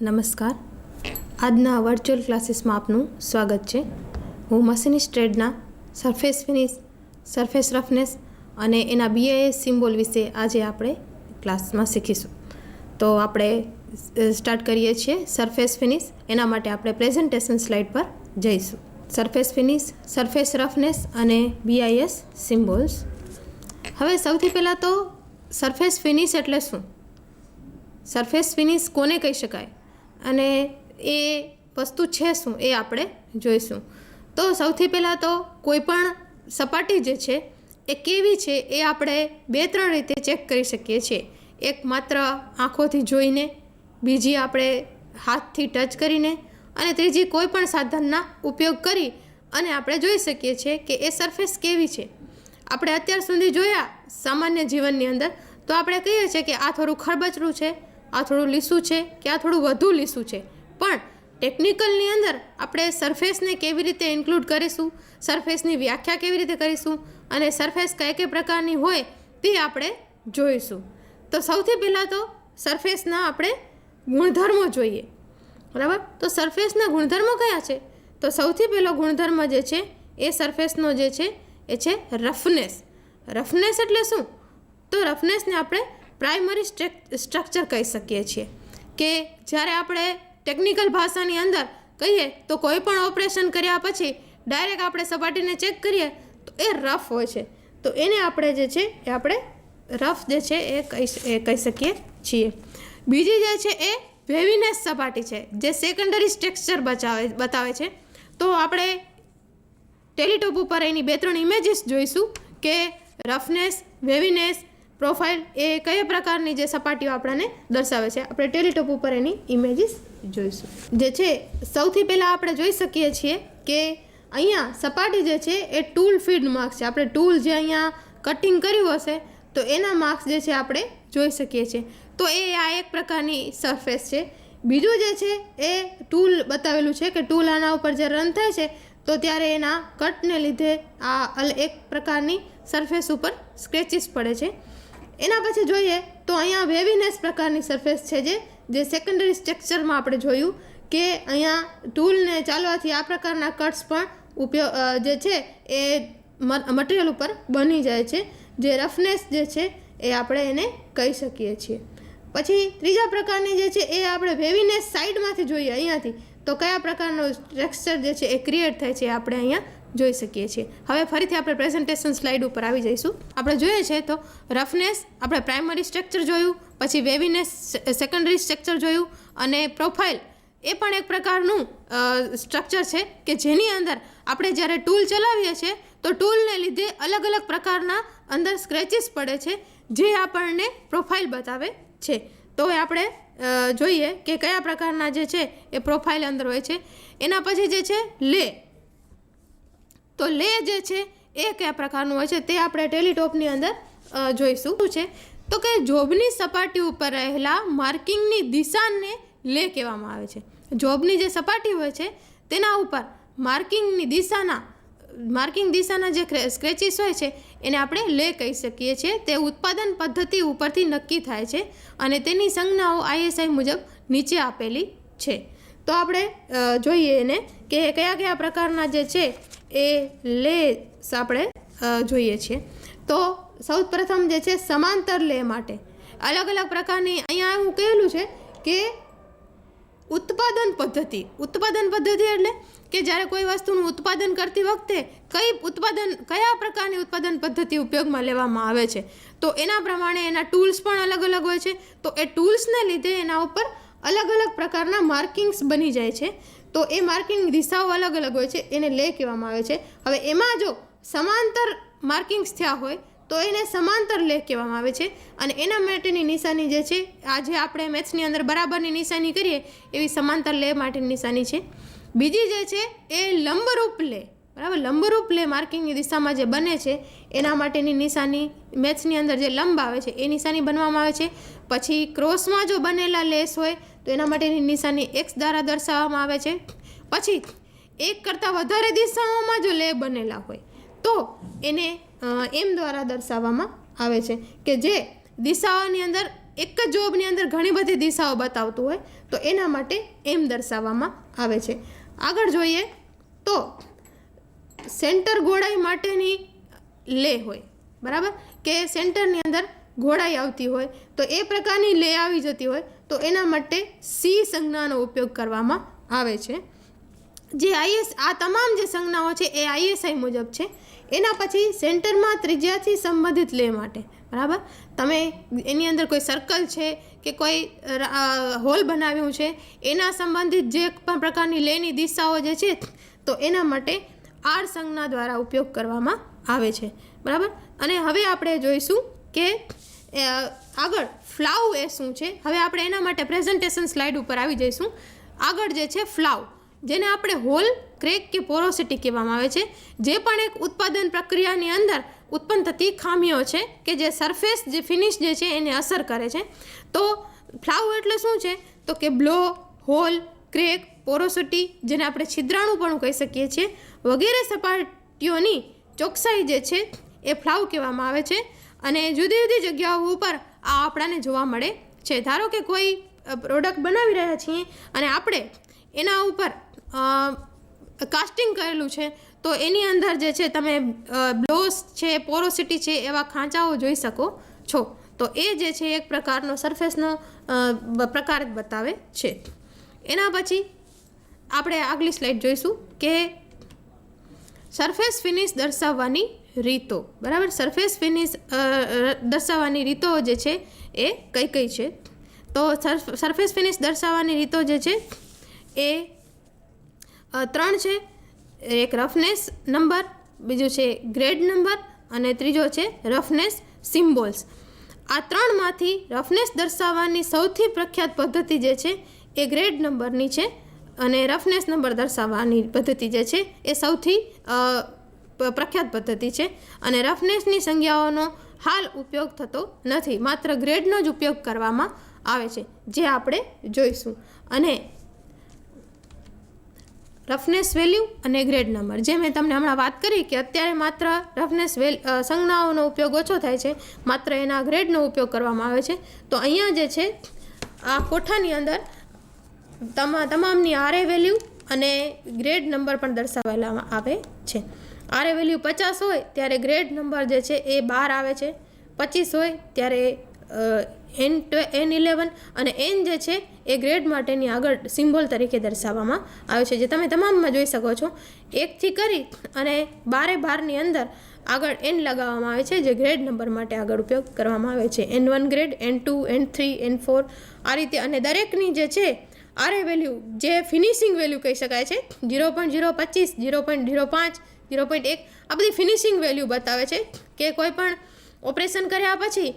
નમસ્કાર. આજના વર્ચ્યુઅલ ક્લાસીસમાં આપનું સ્વાગત છે. હું મશીનિસ્ટ ટ્રેડના સરફેસ ફિનિશ, સરફેસ રફનેસ અને એના BIS સિમ્બોલ વિશે આજે આપણે ક્લાસમાં શીખીશું. તો આપણે સ્ટાર્ટ કરીએ છીએ સરફેસ ફિનિશ. એના માટે આપણે પ્રેઝન્ટેશન સ્લાઇડ પર જઈશું. સરફેસ ફિનિશ, સરફેસ રફનેસ અને BIS સિમ્બોલ્સ. હવે સૌથી પહેલાં તો સરફેસ ફિનિશ એટલે શું, સરફેસ ફિનિશ કોને કહી શકાય અને એ વસ્તુ છે શું એ આપણે જોઈશું. તો સૌથી પહેલાં તો કોઈ પણ સપાટી જે છે એ કેવી છે એ આપણે 2-3 રીતે ચેક કરી શકીએ છીએ. એક માત્ર આંખોથી જોઈને, બીજી આપણે હાથથી ટચ કરીને અને ત્રીજી કોઈ પણ સાધનના ઉપયોગ કરી અને આપણે જોઈ શકીએ છીએ કે એ સરફેસ કેવી છે. આપણે અત્યાર સુધી જોયા સામાન્ય જીવનની અંદર તો આપણે કહીએ છીએ કે આ થોડું ખરબચડું છે, આ થોડું લીસું છે કે આ થોડું વધુ લીસું છે. પણ ટેકનિકલની અંદર આપણે સરફેસને કેવી રીતે ઇન્ક્લુડ કરીશું, સરફેસની વ્યાખ્યા કેવી રીતે કરીશું અને સરફેસ કઈ પ્રકારની હોય તે આપણે જોઈશું. તો સૌથી પહેલાં તો સરફેસના આપણે ગુણધર્મો જોઈએ, બરાબર. તો સરફેસના ગુણધર્મો કયા છે? તો સૌથી પહેલો ગુણધર્મ જે છે એ સરફેસનો જે છે એ છે રફનેસ. રફનેસ એટલે શું? તો રફનેસને આપણે પ્રાઇમરી સ્ટ્રક્ચર કહી શકીએ છીએ. કે જ્યારે આપણે ટેકનિકલ ભાષાની અંદર કહીએ તો કોઈ પણ ઓપરેશન કર્યા પછી ડાયરેક્ટ આપણે સપાટીને ચેક કરીએ તો એ રફ હોય છે. તો એને આપણે જે છે એ આપણે રફ જે છે એ કહી શકીએ છીએ. બીજી જે છે એ વેવીનેસ સપાટી છે, જે સેકન્ડરી સ્ટ્રક્ચર બતાવે છે. તો આપણે ટેલિટોપ ઉપર એની 2-3 ઇમેજીસ જોઈશું કે રફનેસ, વેવીનેસ, પ્રોફાઇલ એ કયા પ્રકારની જે સપાટીઓ આપણને દર્શાવે છે. આપણે ટેલિટોપ ઉપર એની ઇમેજીસ જોઈશું. જે છે સૌથી પહેલાં આપણે જોઈ શકીએ છીએ કે અહીંયા સપાટી જે છે એ ટૂલ ફીડ માર્ક્સ છે. આપણે ટૂલ જે અહીંયા કટિંગ કર્યું હશે તો એના માર્ક્સ જે છે આપણે જોઈ શકીએ છીએ. તો એ આ એક પ્રકારની સરફેસ છે. બીજું જે છે એ ટૂલ બતાવેલું છે કે ટૂલ આના ઉપર જે રન થાય છે તો ત્યારે એના કટને લીધે આ એક પ્રકારની સરફેસ ઉપર સ્ક્રેચીસ પડે છે. એના પછી જોઈએ તો અહીંયા વેવીનેસ પ્રકારની સરફેસ છે જે સેકન્ડરી સ્ટ્રક્ચરમાં આપણે જોયું કે અહીંયા ટૂલને ચાલવાથી આ પ્રકારના કટ્સ પણ જે છે એ મટીરિયલ ઉપર બની જાય છે. જે રફનેસ જે છે એ આપણે એને કહી શકીએ છીએ. પછી ત્રીજા પ્રકારની જે છે એ આપણે વેવીનેસ સાઈડમાંથી જોઈએ અહીંયાથી તો કયા પ્રકારનું સ્ટ્રક્ચર જે છે એ ક્રિએટ થાય છે આપણે અહીંયા જોઈ શકીએ છીએ. હવે ફરીથી આપણે પ્રેઝન્ટેશન સ્લાઇડ ઉપર આવી જઈશું. આપણે જોઈએ છે તો રફનેસ આપણે પ્રાઇમરી સ્ટ્રક્ચર જોયું, પછી વેવીનેસ સેકન્ડરી સ્ટ્રક્ચર જોયું અને પ્રોફાઇલ એ પણ એક પ્રકારનું સ્ટ્રક્ચર છે કે જેની અંદર આપણે જ્યારે ટૂલ ચલાવીએ છીએ તો ટૂલને લીધે અલગ અલગ પ્રકારના અંદર સ્ક્રેચીસ પડે છે જે આપણને પ્રોફાઇલ બતાવે છે. તો એ આપણે જોઈએ કે કયા પ્રકારના જે છે એ પ્રોફાઇલ અંદર હોય છે. એના પછી જે છે લે, તો લે જે છે એ કયા પ્રકારનું હોય છે તે આપણે ટેલિટોપની અંદર જોઈશું. શું છે તો કે જોબની સપાટી ઉપર રહેલા માર્કિંગની દિશાને લે કહેવામાં આવે છે. જોબની જે સપાટી હોય છે તેના ઉપર માર્કિંગ દિશાના જે સ્ક્રેચીસ હોય છે એને આપણે લે કહી શકીએ છીએ. તે ઉત્પાદન પદ્ધતિ ઉપરથી નક્કી થાય છે અને તેની સંજ્ઞાઓ ISI મુજબ નીચે આપેલી છે. તો આપણે જોઈએ એને કે કયા પ્રકારના જે છે એ લેસ આપણે જોઈએ છીએ. તો સૌ પ્રથમ જે છે સમાંતર લે માટે અલગ અલગ પ્રકારની અહીંયા એવું કહેલું છે કે ઉત્પાદન પદ્ધતિ એટલે કે જ્યારે કોઈ વસ્તુનું ઉત્પાદન કરતી વખતે કયા પ્રકારની ઉત્પાદન પદ્ધતિ ઉપયોગમાં લેવામાં આવે છે તો એના પ્રમાણે એના ટૂલ્સ પણ અલગ અલગ હોય છે. તો એ ટૂલ્સને લીધે એના ઉપર અલગ અલગ પ્રકારના માર્કિંગ્સ બની જાય છે. તો એ માર્કિંગ દિશાઓ અલગ અલગ હોય છે, એને લે કહેવામાં આવે છે. હવે એમાં જો સમાંતર માર્કિંગ્સ થયા હોય તો એને સમાંતર લે કહેવામાં આવે છે અને એના માટેની નિશાની જે છે આજે આપણે મેથ્સની અંદર બરાબરની નિશાની કરીએ એવી સમાંતર લે માટેની નિશાની છે. બીજી જે છે એ લંબરૂપ લે, બરાબર. લંબરૂપ લે માર્કિંગની દિશામાં જે બને છે એના માટેની નિશાની મેથ્સની અંદર જે લંબ આવે છે એ નિશાની બનવામાં આવે છે. પછી ક્રોસમાં જો બનેલા લેસ હોય તો એના માટેની નિશાની X દ્વારા દર્શાવવામાં આવે છે. પછી એક કરતાં વધારે દિશાઓમાં જો લે બનેલા હોય તો એને M દ્વારા દર્શાવવામાં આવે છે કે જે દિશાઓની અંદર એક જ જોબની અંદર ઘણી બધી દિશાઓ બતાવતું હોય તો એના માટે એમ દર્શાવવામાં આવે છે. આગળ જોઈએ તો સેન્ટર ગોળાઈ માટેની લે હોય, બરાબર, કે સેન્ટરની અંદર ગોળાઈ આવતી હોય તો એ પ્રકારની લે આવી જતી હોય તો એના માટે સી સંજ્ઞાનો ઉપયોગ કરવામાં આવે છે. જે આ તમામ જે સંજ્ઞાઓ છે એ ISI મુજબ છે. એના પછી સેન્ટરમાં ત્રિજ્યાથી સંબંધિત લે માટે, બરાબર, તમે એની અંદર કોઈ સર્કલ છે કે કોઈ હોલ બનાવ્યું છે એના સંબંધિત જે પણ પ્રકારની લેની દિશાઓ જે છે તો એના માટે આર સંજ્ઞા દ્વારા ઉપયોગ કરવામાં આવે છે, બરાબર. અને હવે આપણે જોઈશું કે આગળ ફ્લાવ એ શું છે. હવે આપણે એના માટે પ્રેઝન્ટેશન સ્લાઇડ ઉપર આવી જઈશું. આગળ જે છે ફ્લાવ, જેને આપણે હોલ, ક્રેક કે પોરોસિટી કહેવામાં આવે છે, જે પણ એક ઉત્પાદન પ્રક્રિયાની અંદર ઉત્પન્ન થતી ખામીઓ છે કે જે સરફેસ જે ફિનિશ જે છે એને અસર કરે છે. તો ફ્લાવ એટલે શું છે તો કે બ્લો, હોલ, ક્રેક, પોરોસિટી, જેને આપણે છિદ્રાણુ પણ કહી શકીએ છીએ, વગેરે સપાટીઓની ચોકસાઈ જે છે એ ફ્લાવ કહેવામાં આવે છે. અને જુદી જુદી જગ્યાઓ ઉપર આ આપણાને જોવા મળે છે. ધારો કે કોઈ પ્રોડક્ટ બનાવી રહ્યા છીએ અને આપણે એના ઉપર કાસ્ટિંગ કરેલું છે તો એની અંદર જે છે તમે બ્લોસ છે, પોરોસિટી છે, એવા ખાંચાઓ જોઈ શકો છો. તો એ જે છે એક પ્રકારનો સરફેસનો પ્રકાર જ બતાવે છે. એના પછી આપણે આગલી સ્લાઇડ જોઈશું કે સરફેસ ફિનિશ દર્શાવવાની રીતો, બરાબર. સરફેસ ફિનિશ દર્શાવવાની રીતો જે છે એ કઈ કઈ છે. તો સરફેસ ફિનિશ દર્શાવવાની રીતો જે છે એ 3 છે. એક રફનેસ નંબર, બીજું છે ગ્રેડ નંબર અને ત્રીજો છે રફનેસ સિમ્બોલ્સ. આ 3માંથી રફનેસ દર્શાવવાની સૌથી પ્રખ્યાત પદ્ધતિ જે છે એ ગ્રેડ નંબરની છે અને રફનેસ નંબર દર્શાવવાની પદ્ધતિ જે છે એ સૌથી પ્રખ્યાત પદ્ધતિ છે. અને રફનેસની સંજ્ઞાઓનો હાલ ઉપયોગ થતો નથી, માત્ર ગ્રેડનો જ ઉપયોગ કરવામાં આવે છે, જે આપણે જોઈશું. અને રફનેસ વેલ્યુ અને ગ્રેડ નંબર, જે મેં તમને હમણાં વાત કરી કે અત્યારે માત્ર રફનેસ સંજ્ઞાઓનો ઉપયોગ ઓછો થાય છે, માત્ર એના ગ્રેડનો ઉપયોગ કરવામાં આવે છે. તો અહીંયા જે છે આ કોઠાની અંદર તમામની RA વેલ્યુ અને ગ્રેડ નંબર પણ દર્શાવેલા આવે છે. RA વેલ્યુ 50 હોય ત્યારે ગ્રેડ નંબર જે છે એ 12 આવે છે, 25 હોય ત્યારે N11 અને N જે છે એ ગ્રેડ માટેની આગળ સિમ્બોલ તરીકે દર્શાવવામાં આવે છે, જે તમે તમામમાં જોઈ શકો છો. 1થી કરી અને 12ની અંદર આગળ N લગાવવામાં આવે છે, જે ગ્રેડ નંબર માટે આગળ ઉપયોગ કરવામાં આવે છે. N1 grade, N2, N3, N4 આ રીતે. અને દરેકની જે છે RA વેલ્યુ જે ફિનિશિંગ વેલ્યુ કહી શકાય છે 0.025, 0.05, 0.1 આ બધી ફિનિશિંગ વેલ્યુ બતાવે છે કે કોઈ પણ ઓપરેશન કર્યા પછી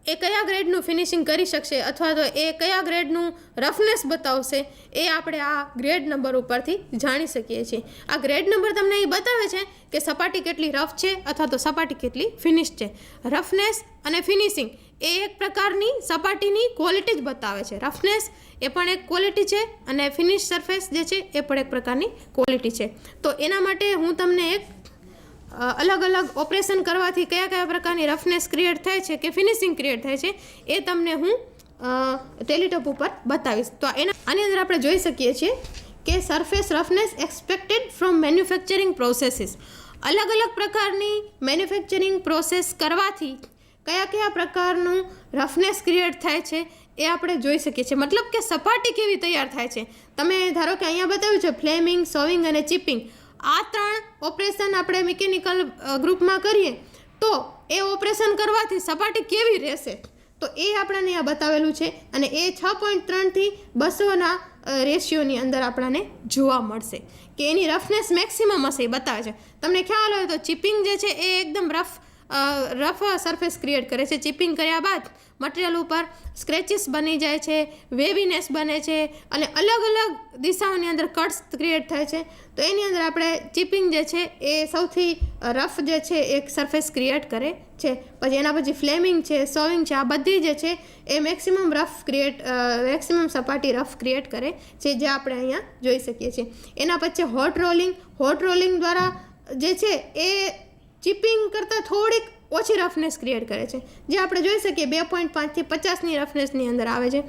એ કયા ગ્રેડનું ફિનિશિંગ કરી શકશે અથવા તો એ કયા ગ્રેડનું રફનેસ બતાવશે એ આપણે આ ગ્રેડ નંબર ઉપરથી જાણી શકીએ છીએ. આ ગ્રેડ નંબર તમને એ બતાવે છે કે સપાટી કેટલી રફ છે અથવા તો સપાટી કેટલી ફિનિશ છે. રફનેસ અને ફિનિશિંગ એ એક પ્રકારની સપાટીની ક્વોલિટી જ બતાવે છે. રફનેસ એ પણ એક ક્વોલિટી છે અને ફિનિશ સરફેસ જે છે એ પણ એક પ્રકારની ક્વોલિટી છે. તો એના માટે હું તમને એક અલગ અલગ ઓપરેશન કરવાથી કયા કયા પ્રકારની રફનેસ ક્રિએટ થાય છે કે ફિનિશિંગ ક્રિએટ થાય છે એ તમને હું ટેલીટોપ ઉપર બતાવીશ. તો આની અંદર આપણે જોઈ શકીએ છીએ કે surface roughness expected from manufacturing processes. અલગ અલગ પ્રકારની મેન્યુફેક્ચરિંગ પ્રોસેસ કરવાથી કયા કયા પ્રકારનું રફનેસ ક્રિએટ થાય છે એ આપણે જોઈ શકીએ છીએ. મતલબ કે સપાટી કેવી તૈયાર થાય છે. તમે ધારો કે અહીંયા બતાવ્યું છે ફ્લેમિંગ, સોવિંગ અને ચિપિંગ. આ 3 ઓપરેશન આપણે મિકેનિકલ ગ્રુપમાં કરીએ તો એ ઓપરેશન કરવાથી સપાટી કેવી રહેશે તો એ આપણને અહીંયા બતાવેલું છે. અને એ 6.3થી 200ના રેશિયોની અંદર આપણને જોવા મળશે કે એની રફનેસ મેક્સિમમ હશે એ બતાવે છે. તમને ખ્યાલ હોય તો ચિપિંગ જે છે એ એકદમ રફ સરફેસ ક્રિએટ કરે છે. ચિપિંગ કર્યા બાદ મટીરિયલ ઉપર સ્ક્રેચીસ બની જાય છે, વેવીનેસ બને છે અને અલગ અલગ દિશાઓની અંદર કટ્સ ક્રિએટ થાય છે. તો એની અંદર આપણે ચિપિંગ જે છે એ સૌથી રફ જે છે એક સરફેસ ક્રિએટ કરે છે. પછી એના પછી ફ્લેમિંગ છે, સોવિંગ છે, આ બધી જે છે એ મેક્સિમમ સપાટી રફ ક્રિએટ કરે છે, જે આપણે અહીંયા જોઈ શકીએ છીએ. એના પછી હોટ રોલિંગ દ્વારા જે છે એ ચિપિંગ કરતાં થોડીક ઓછી રફનેસ ક્રિએટ કરે છે, જે આપણે જોઈ શકીએ 2.5 થી 50ની રફનેસની અંદર આવે છે.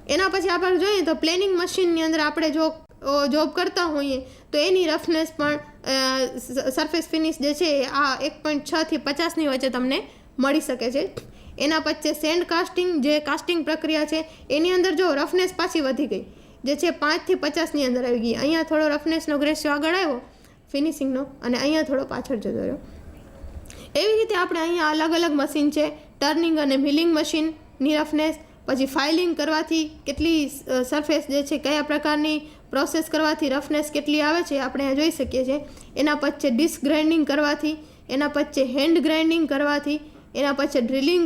એના પછી આપણે જોઈએ તો પ્લેનિંગ મશીનની અંદર આપણે જો જોબ કરતા હોઈએ તો એની રફનેસ પણ સરફેસ ફિનિશ જે છે આ 1.6 થી 50ની વચ્ચે તમને મળી શકે છે. એના પછી સેન્ડ કાસ્ટિંગ, જે કાસ્ટિંગ પ્રક્રિયા છે એની અંદર જો રફનેસ પાછી વધી ગઈ, જે છે 5 થી 50ની અંદર આવી ગઈ. અહીંયા થોડો રફનેસનો રેશિયો આગળ આવ્યો ફિનિશિંગનો, અને અહીંયા થોડો પાછળ જતો રહ્યો. એવી રીતે આપણે અહીંયા અલગ અલગ મશીન છે, ટર્નિંગ અને મિલિંગ મશીનની રફનેસ, પછી ફાઇલિંગ કરવાથી કેટલી સરફેસ જે છે કયા પ્રકારની પ્રોસેસ કરવાથી રફનેસ કેટલી આવે છે આપણે અહીંયા જોઈ શકીએ છીએ. એના પછી ડિસ્ક ગ્રાઇન્ડિંગ કરવાથી, એના પછી હેન્ડ ગ્રાઇન્ડિંગ કરવાથી, એના પછી ડ્રિલિંગ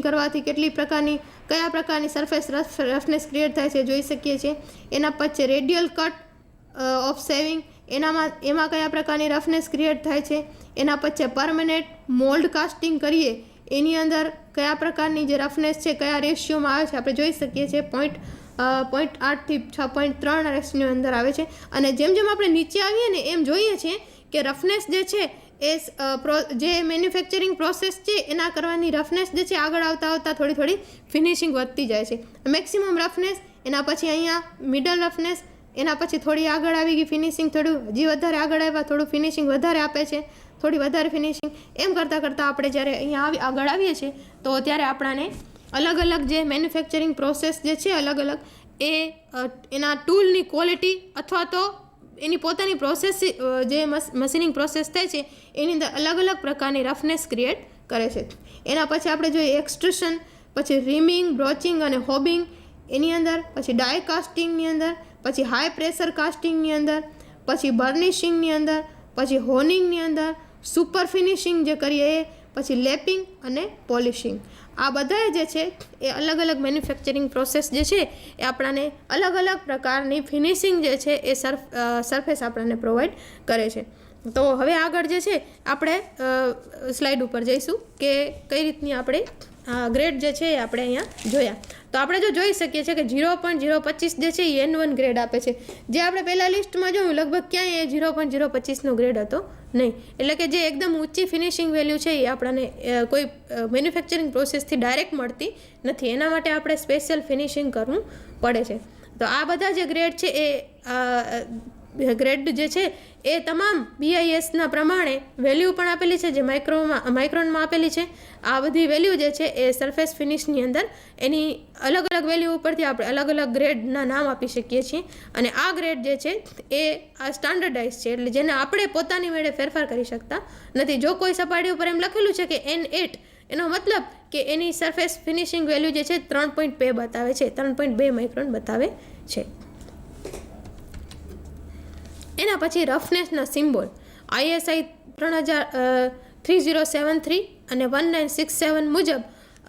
કરવાથી કેટલી પ્રકારની કયા પ્રકારની સરફેસ રફનેસ ક્રિએટ થાય છે જોઈ શકીએ છીએ. એના પછી રેડિયલ કટ ઓફ સેવિંગ, એમાં કયા પ્રકારની રફનેસ ક્રિએટ થાય છે. એના પછી પરમેનન્ટ મોલ્ડ કાસ્ટિંગ કરીએ એની અંદર કયા પ્રકારની જે રફનેસ છે કયા રેશિયોમાં આવે છે આપણે જોઈ શકીએ છીએ. 0.8 થી 6.3 રેશિયોની અંદર આવે છે. અને જેમ જેમ આપણે નીચે આવીએ ને એમ જોઈએ છીએ કે રફનેસ જે છે એ જે મેન્યુફેક્ચરિંગ પ્રોસેસ છે એના કરવાની રફનેસ જે છે આગળ આવતા થોડી ફિનિશિંગ વધતી જાય છે. મેક્સિમમ રફનેસ, એના પછી અહીંયા મિડલ રફનેસ, એના પછી થોડી આગળ આવી ગઈ ફિનિશિંગ, થોડું હજી વધારે આગળ આવ્યા થોડું ફિનિશિંગ વધારે આપે છે, થોડી વધારે ફિનિશિંગ. એમ કરતાં આપણે જ્યારે અહીંયા આગળ આવીએ છીએ તો ત્યારે આપણાને અલગ અલગ જે મેન્યુફેક્ચરિંગ પ્રોસેસ જે છે અલગ અલગ એ એના ટૂલની ક્વોલિટી અથવા તો એની પોતાની પ્રોસેસ જે મશીનિંગ પ્રોસેસ થાય છે એની અંદર અલગ અલગ પ્રકારની રફનેસ ક્રિએટ કરે છે. એના પછી આપણે જોઈએ એક્સટ્રુશન, પછી રીમિંગ, બ્રોચિંગ અને હોબિંગ એની અંદર, પછી ડાય કાસ્ટિંગની અંદર, પછી હાઈ પ્રેશર કાસ્ટિંગની અંદર, પછી બર્નિશિંગની અંદર, પછી હોનિંગની અંદર, સુપર ફિનિશિંગ જે કરીએ એ, પછી લેપિંગ અને પોલિશિંગ. આ બધા જે છે એ અલગ અલગ મેન્યુફેક્ચરિંગ પ્રોસેસ જે છે એ આપણાને અલગ અલગ પ્રકારની ફિનિશિંગ જે છે એ સરફેસ આપણને પ્રોવાઈડ કરે છે. તો હવે આગળ જે છે આપણે સ્લાઇડ ઉપર જઈશું કે કઈ રીતની આપણે ગ્રેડ જે છે એ આપણે અહીંયા જોયા. તો આપણે જો જોઈ શકીએ છીએ કે 0.025 જે છે એ N1 ગ્રેડ આપે છે, જે આપણે પહેલાં લિસ્ટમાં જોયું લગભગ ક્યાંય એ 0.025નો ગ્રેડ હતો નહીં. એટલે કે જે એકદમ ઊંચી ફિનિશિંગ વેલ્યુ છે એ આપણને કોઈ મેન્યુફેક્ચરિંગ પ્રોસેસથી ડાયરેક્ટ મળતી નથી, એના માટે આપણે સ્પેશિયલ ફિનિશિંગ કરવું પડે છે. તો આ બધા જે ગ્રેડ છે એ ગ્રેડ જે છે એ તમામ BISના પ્રમાણે વેલ્યુ પણ આપેલી છે, જે માઇક્રોનમાં આપેલી છે. આ બધી વેલ્યુ જે છે એ સરફેસ ફિનિશની અંદર એની અલગ અલગ વેલ્યુ ઉપરથી આપણે અલગ અલગ ગ્રેડના નામ આપી શકીએ છીએ. અને આ ગ્રેડ જે છે એ આ સ્ટાન્ડર્ડાઇઝ છે, એટલે જેને આપણે પોતાની મેળે ફેરફાર કરી શકતા નથી. જો કોઈ સપાટી ઉપર એમ લખેલું છે કે N8, એનો મતલબ કે એની સરફેસ ફિનિશિંગ વેલ્યુ જે છે 3.2 બતાવે છે, 3.2 માઇક્રોન બતાવે છે. એના પછી રફનેસના સિમ્બોલ ISI 3073 અને 1967 મુજબ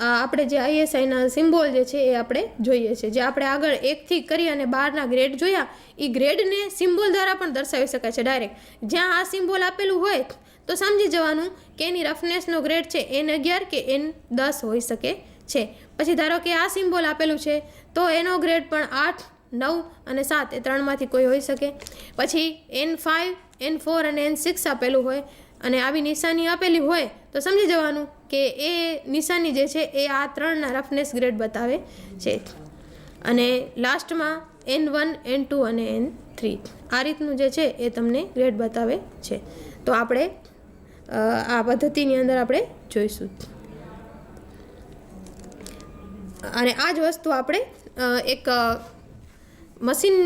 આપણે જે ISIના સિમ્બોલ જે છે એ આપણે જોઈએ છે. જે આપણે આગળ 1થી કરી અને 12ના ગ્રેડ જોયા, એ ગ્રેડને સિમ્બોલ દ્વારા પણ દર્શાવી શકાય છે ડાયરેક્ટ. જ્યાં આ સિમ્બોલ આપેલું હોય તો સમજી જવાનું કે એની રફનેસનો ગ્રેડ છે N11 કે N10 હોઈ શકે છે. પછી ધારો કે આ સિમ્બોલ આપેલું છે તો એનો ગ્રેડ પણ 8, 9 અને 7 એ ત્રણમાંથી કોઈ હોઈ શકે. પછી N5, N4 અને N6 આપેલું હોય અને આવી નિશાની આપેલી હોય તો સમજી જવાનું કે એ નિશાની જે છે એ આ ત્રણના રફનેસ ગ્રેડ બતાવે છે. અને લાસ્ટમાં N1, N2 અને N3 આ રીતનું જે છે એ તમને ગ્રેડ બતાવે છે. તો આપણે આ પદ્ધતિની અંદર આપણે જોઈશું. અને આ જ વસ્તુ આપણે એક મશીન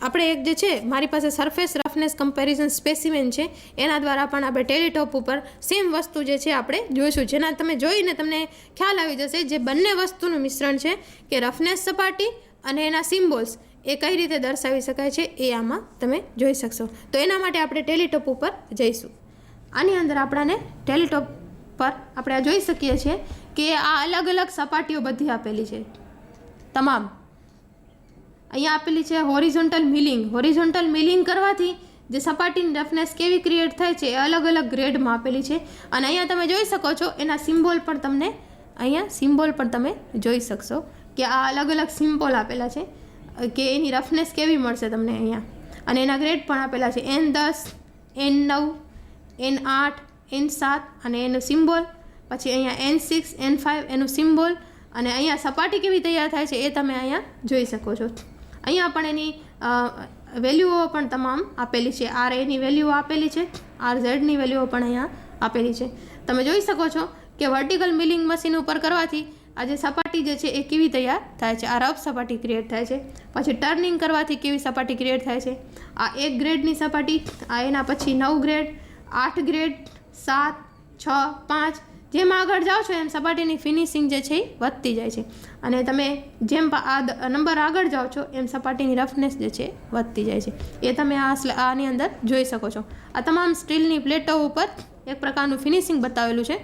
આપણે એક જે છે મારી પાસે સરફેસ રફનેસ કમ્પેરિઝન સ્પેસિમેન છે, એના દ્વારા પણ આપણે ટેલિટોપ ઉપર સેમ વસ્તુ જે છે આપણે જોઈશું, જેના તમે જોઈને તમને ખ્યાલ આવી જશે જે બંને વસ્તુનું મિશ્રણ છે કે રફનેસ સપાટી અને એના સિમ્બોલ્સ એ કઈ રીતે દર્શાવી શકાય છે એ આમાં તમે જોઈ શકશો. તો એના માટે આપણે ટેલિટોપ ઉપર જઈશું. આની અંદર આપણાને ટેલિટોપ પર આપણે જોઈ શકીએ છીએ કે આ અલગ અલગ સપાટીઓ બધી આપેલી છે તમામ. અહીંયા આપેલી છે હોરિઝોન્ટલ મિલિંગ કરવાથી જે સપાટીની રફનેસ કેવી ક્રિએટ થાય છે એ અલગ અલગ ગ્રેડમાં આપેલી છે. અને અહીંયા તમે જોઈ શકો છો એના સિમ્બોલ પણ તમને અહીંયા સિમ્બોલ પણ તમે જોઈ શકશો કે આ અલગ અલગ સિમ્બોલ આપેલા છે કે એની રફનેસ કેવી મળશે તમને અહીંયા. અને એના ગ્રેડ પણ આપેલા છે N10, N9, N8, N7 અને એનું સિમ્બોલ, પછી અહીંયા N6 N5 એનું સિમ્બોલ, અને અહીંયા સપાટી કેવી તૈયાર થાય છે એ તમે અહીંયા જોઈ શકો છો. અહીંયા પણ એની વેલ્યુઓ પણ તમામ આપેલી છે. આર એની વેલ્યુઓ આપેલી છે, આર ઝેડની વેલ્યુઓ પણ અહીંયા આપેલી છે. તમે જોઈ શકો છો કે વર્ટિકલ મિલિંગ મશીન ઉપર કરવાથી આ જે સપાટી જે છે એ કેવી તૈયાર થાય છે. આ રફ સપાટી ક્રિએટ થાય છે. પછી ટર્નિંગ કરવાથી કેવી સપાટી ક્રિએટ થાય છે. આ 1 ગ્રેડની સપાટી, આ એના પછી 9 ગ્રેડ, 8 ગ્રેડ, 7, 6, 5, જેમ આગળ જાઓ છો એમ સપાટીની ફિનિશિંગ જે છે એ વધતી જાય છે. અને તમે જેમ આ નંબર આગળ જાઓ છો એમ સપાટીની રફનેસ જે છે વધતી જાય છે. એ તમે આની અંદર જોઈ શકો છો. આ તમામ સ્ટીલની પ્લેટો ઉપર એક પ્રકારનું ફિનિશિંગ બતાવેલું છે.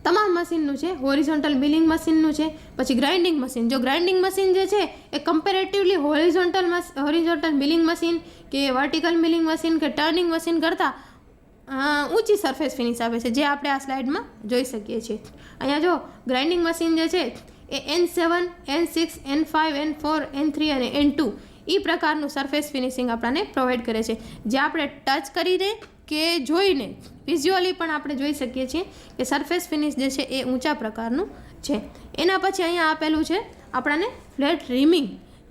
તમામ મશીનનું છે. હોરિઝોન્ટલ મિલિંગ મશીનનું છે. પછી ગ્રાઇન્ડિંગ મશીન. જો ગ્રાઇન્ડિંગ મશીન જે છે એ કમ્પેરેટિવલી હોરિઝોન્ટલ મિલિંગ મશીન કે વર્ટિકલ મિલિંગ મશીન કે ટર્નિંગ મશીન કરતાં ઊંચી સરફેસ ફિનિશ આપે છે, જે આપણે આ સ્લાઇડમાં જોઈ શકીએ છીએ. અહીંયા જો ગ્રાઇન્ડિંગ મશીન જે છે એ N7, N6, N5, N4, N3 અને N2 એ પ્રકારનું સરફેસ ફિનિશિંગ આપણને પ્રોવાઈડ કરે છે, જે આપણે ટચ કરીને કે જોઈને વિઝ્યુઅલી પણ આપણે જોઈ શકીએ છીએ કે સરફેસ ફિનિશ જે છે એ ઊંચા પ્રકારનું છે. એના પછી અહીંયા આપેલું છે આપણને ફ્લેટ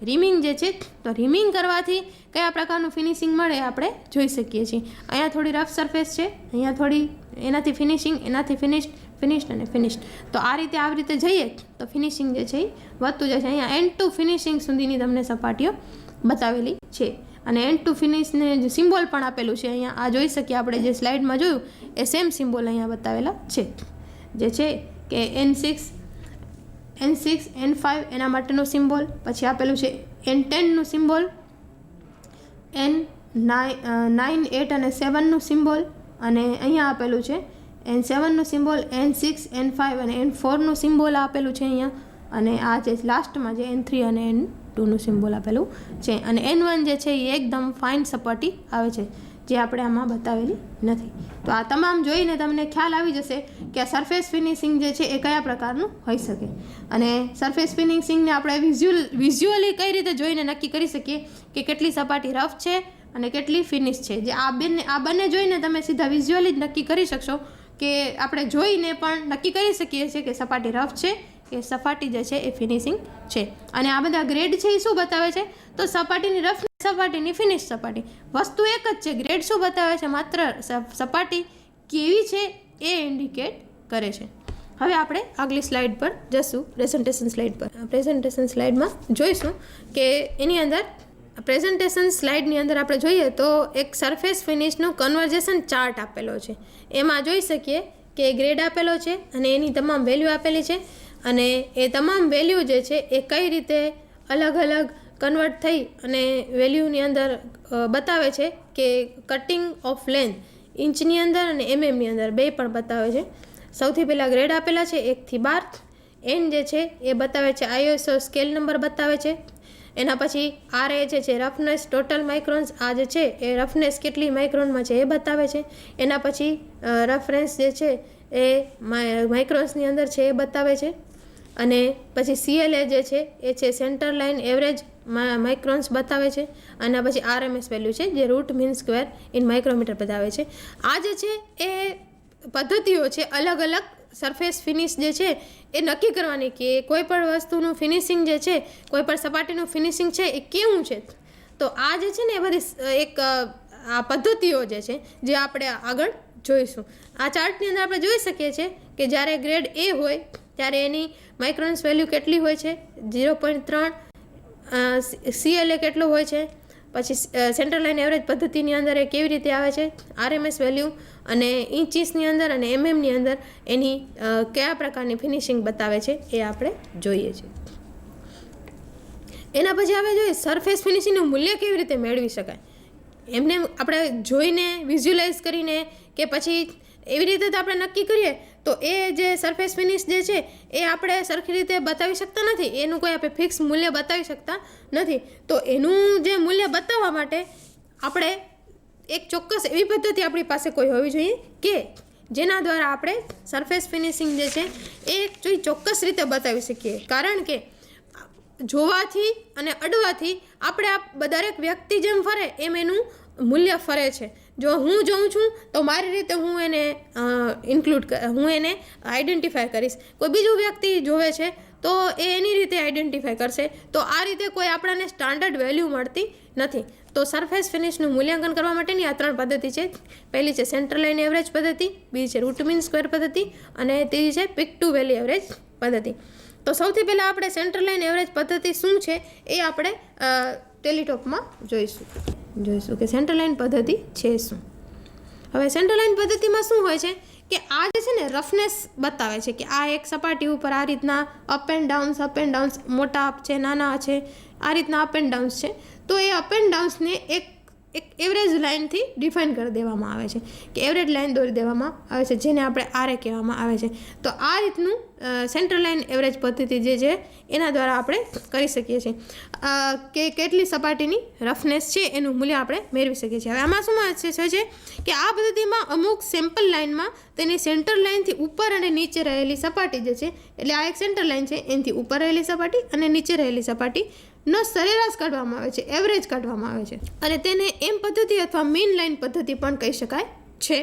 રીમિંગ જે છે, તો રીમિંગ કરવાથી કયા પ્રકારનું ફિનિશિંગ મળે આપણે જોઈ શકીએ છીએ. અહીંયા થોડી રફ સરફેસ છે, અહીંયા થોડી એનાથી ફિનિશિંગ, એનાથી ફિનિશ્ડ અને ફિનિશ્ડ. તો આવી રીતે જઈએ તો ફિનિશિંગ જે છે એ વધતું જાય છે. અહીંયા N2 ફિનિશિંગ સુધીની તમને સપાટીઓ બતાવેલી છે. અને N2 ફિનિશને જે સિમ્બોલ પણ આપેલું છે અહીંયા આ જોઈ શકીએ આપણે, જે સ્લાઇડમાં જોયું એ સેમ સિમ્બોલ અહીંયા બતાવેલા છે, જે છે કે N6 N5 એના માટેનું સિમ્બોલ, પછી આપેલું છે N10નું સિમ્બોલ, N9 8 અને 7નું સિમ્બોલ, અને અહીંયા આપેલું છે N7નું સિમ્બોલ, N6 N5 અને N4નું સિમ્બોલ આપેલું છે અહીંયા. અને આ જે લાસ્ટમાં જે N3 અને N2નું સિમ્બોલ આપેલું છે. અને N1 જે છે એ એકદમ ફાઇન સપાટી આવે છે, જે આપણે આમાં બતાવેલી નથી. તો આ તમામ જોઈને તમને ખ્યાલ આવી જશે કે આ સરફેસ ફિનિશિંગ જે છે એ કયા પ્રકારનું હોઈ શકે. અને સરફેસ ફિનિશિંગને આપણે વિઝ્યુઅલી કઈ રીતે જોઈને નક્કી કરી શકીએ કે કેટલી સપાટી રફ છે અને કેટલી ફિનિશ છે. જે આ બંને જોઈને તમે સીધા વિઝ્યુઅલી જ નક્કી કરી શકશો કે આપણે જોઈને પણ નક્કી કરી શકીએ છીએ કે સપાટી રફ છે કે સપાટી જે છે એ ફિનિશિંગ છે. અને આ બધા ગ્રેડ છે એ શું બતાવે છે, તો સપાટીની રફ સપાટીની ફિનિશ સપાટી વસ્તુ એક જ છે. ગ્રેડ શું બતાવે છે, માત્ર સપાટી કેવી છે એ ઇન્ડિકેટ કરે છે. હવે આપણે આગલી સ્લાઇડ પર જશું, પ્રેઝન્ટેશન સ્લાઇડ પર. પ્રેઝન્ટેશન સ્લાઇડમાં જોઈશું કે એની અંદર પ્રેઝન્ટેશન સ્લાઇડની અંદર આપણે જોઈએ તો એક સરફેસ ફિનિશનો કન્વર્ઝેશન ચાર્ટ આપેલો છે. એમાં જોઈ શકીએ કે ગ્રેડ આપેલો છે અને એની તમામ વેલ્યુ આપેલી છે. અને એ તમામ વેલ્યુ જે છે એ કઈ રીતે અલગ અલગ કન્વર્ટ થઈ અને વેલ્યુની અંદર બતાવે છે કે કટિંગ ઓફ લેન્થ ઇંચની અંદર અને એમએમની અંદર બે પણ બતાવે છે. સૌથી પહેલાં ગ્રેડ આપેલા છે 1 થી 12. એન જે છે એ બતાવે છે ISO સ્કેલ નંબર બતાવે છે. એના પછી RA જે છે રફનેસ ટોટલ માઇક્રોન્સ, આ જે છે એ રફનેસ કેટલી માઇક્રોનમાં છે એ બતાવે છે. એના પછી રેફરન્સ જે છે એ માઇક્રોન્સની અંદર છે એ બતાવે છે. અને પછી CLA જે છે એ છે સેન્ટર લાઇન એવરેજ માઇક્રોન્સ બતાવે છે. અને પછી RMS વેલ્યુ છે જે root mean square in micrometre બતાવે છે. આ જે છે એ પદ્ધતિઓ છે અલગ અલગ સરફેસ ફિનિશ જે છે એ નક્કી કરવાની કે કોઈ પણ વસ્તુનું ફિનિશિંગ જે છે, કોઈ પણ સપાટીનું ફિનિશિંગ છે એ કેવું છે. તો આ જે છે ને એ બધી એક આ પદ્ધતિઓ જે છે જે આપણે આગળ જોઈશું. આ ચાર્ટની અંદર આપણે જોઈ શકીએ છીએ કે જ્યારે ગ્રેડ A હોય ત્યારે એની માઇક્રોન્સ વેલ્યુ કેટલી હોય છે, 0.3. CLA કેટલું હોય છે, પછી સેન્ટ્રલ લાઇન એવરેજ પદ્ધતિની અંદર એ કેવી રીતે આવે છે, RMS વેલ્યુ, અને ઇંચીસની અંદર અને એમએમની અંદર એની કયા પ્રકારની ફિનિશિંગ બતાવે છે એ આપણે જોઈએ છીએ. એના પછી આપણે જોઈએ સરફેસ ફિનિશિંગનું મૂલ્ય કેવી રીતે મેળવી શકાય. એમને આપણે જોઈને વિઝ્યુલાઇઝ કરીને કે પછી એવી રીતે તો આપણે નક્કી કરીએ તો એ જે સરફેસ ફિનિશ જે છે એ આપણે સરખી રીતે બતાવી શકતા નથી. એનું કોઈ આપણે ફિક્સ મૂલ્ય બતાવી શકતા નથી. તો એનું જે મૂલ્ય બતાવવા માટે આપણે એક ચોક્કસ એવી પદ્ધતિ આપણી પાસે કોઈ હોવી જોઈએ કે જેના દ્વારા આપણે સરફેસ ફિનિશિંગ જે છે એ ચોક્કસ રીતે બતાવી શકીએ. કારણ કે જોવાથી અને અડવાથી આપણે દરેક વ્યક્તિ જેમ ફરે એમ એનું મૂલ્ય ફરે છે. જો હું જોઉં છું તો મારી રીતે હું એને હું એને આઈડેન્ટિફાય કરીશ. કોઈ બીજું વ્યક્તિ જોવે છે તો એ એની રીતે આઈડેન્ટિફાય કરશે. તો આ રીતે કોઈ આપણને સ્ટાન્ડર્ડ વેલ્યુ મળતી નથી. તો સરફેસ ફિનિશનું મૂલ્યાંકન કરવા માટેની આ 3 પદ્ધતિ છે. પહેલી છે સેન્ટર લાઇન એવરેજ પદ્ધતિ, બીજી છે રૂટ મીન સ્ક્વેર પદ્ધતિ અને ત્રીજી છે પીક ટુ વેલી એવરેજ પદ્ધતિ. તો સૌથી પહેલાં આપણે સેન્ટર લાઇન એવરેજ પદ્ધતિ શું છે એ આપણે ટેલિટોપમાં જોઈશું કે સેન્ટર લાઇન પદ્ધતિ છે શું. હવે સેન્ટર લાઇન પદ્ધતિમાં શું હોય છે કે આ જે છે ને રફનેસ બતાવે છે કે આ એક સપાટી ઉપર આ રીતના અપ એન્ડ ડાઉન્સ, મોટા અપ છે, નાના છે, આ રીતના અપ એન્ડ ડાઉન્સ છે. તો એ અપ એન્ડ ડાઉન્સને એક એવરેજ લાઇનથી ડિફાઇન કરી દેવામાં આવે છે કે એવરેજ લાઇન દોરી દેવામાં આવે છે, જેને આપણે આરએ કહેવામાં આવે છે. તો આ રીતનું સેન્ટર લાઇન એવરેજ પદ્ધતિ જે છે એના દ્વારા આપણે કરી શકીએ છીએ કે કેટલી સપાટીની રફનેસ છે એનું મૂલ્ય આપણે મેળવી શકીએ છીએ. હવે આમાં શું છે કે આ પદ્ધતિમાં અમુક સેમ્પલ લાઇનમાં તેની સેન્ટર લાઇનથી ઉપર અને નીચે રહેલી સપાટી જે છે, એટલે આ એક સેન્ટર લાઇન છે, એનાથી ઉપર રહેલી સપાટી અને નીચે રહેલી સપાટીનો સરેરાશ કાઢવામાં આવે છે, એવરેજ કાઢવામાં આવે છે, અને તેને એમ પદ્ધતિ અથવા મીન લાઇન પદ્ધતિ પણ કહી શકાય છે.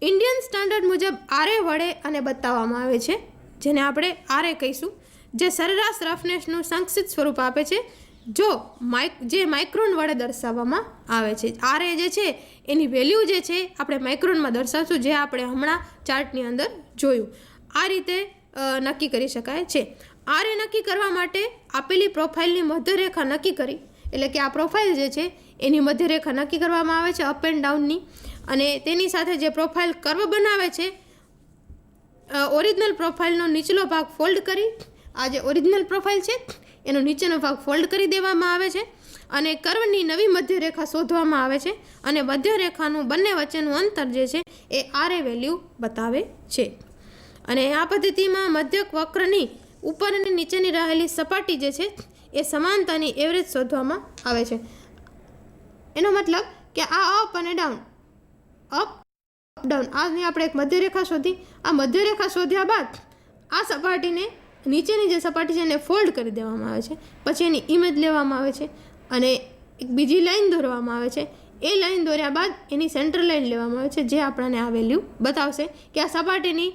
ઇન્ડિયન સ્ટાન્ડર્ડ મુજબ આરએ વડે અને બતાવવામાં આવે છે, જેને આપણે આરએ કહીશું, જે સરેરાશ રફનેસનું સંક્ષિપ્ત સ્વરૂપ આપે છે, જે માઇક્રોન વડે દર્શાવવામાં આવે છે. આરએ જે છે એની વેલ્યુ જે છે આપણે માઇક્રોનમાં દર્શાવશું, જે આપણે હમણાં ચાર્ટની અંદર જોયું. આ રીતે નક્કી કરી શકાય છે. આરએ નક્કી કરવા માટે આપેલી પ્રોફાઇલની મધ્યરેખા નક્કી કરી, એટલે કે આ પ્રોફાઇલ જે છે એની મધ્યરેખા નક્કી કરવામાં આવે છે અપ એન્ડ ડાઉનની, અને તેની સાથે જે પ્રોફાઇલ કર્વ બનાવે છે, ઓરિજિનલ પ્રોફાઇલનો નીચલો ભાગ ફોલ્ડ કરી, આ જે ઓરિજિનલ પ્રોફાઇલ છે એનો નીચેનો ભાગ ફોલ્ડ કરી દેવામાં આવે છે, અને કર્વની નવી મધ્યરેખા શોધવામાં આવે છે, અને મધ્યરેખાનું બંને વચ્ચેનું અંતર જે છે એ આરએ વેલ્યુ બતાવે છે. અને આ પદ્ધતિમાં મધ્યક વક્રની ઉપર અને નીચેની રહેલી સપાટી જે છે એ સમાનતાની એવરેજ શોધવામાં આવે છે. એનો મતલબ કે આ અપ અને ડાઉન, અપ ડાઉન, આની આપણે એક મધ્યરેખા શોધી, આ મધ્યરેખા શોધ્યા બાદ આ સપાટીને નીચેની જે સપાટી છે એને ફોલ્ડ કરી દેવામાં આવે છે, પછી એની ઇમેજ લેવામાં આવે છે અને એક બીજી લાઈન દોરવામાં આવે છે. એ લાઈન દોર્યા બાદ એની સેન્ટર લાઈન લેવામાં આવે છે, જે આપણને આ વેલ્યુ બતાવશે કે આ સપાટીની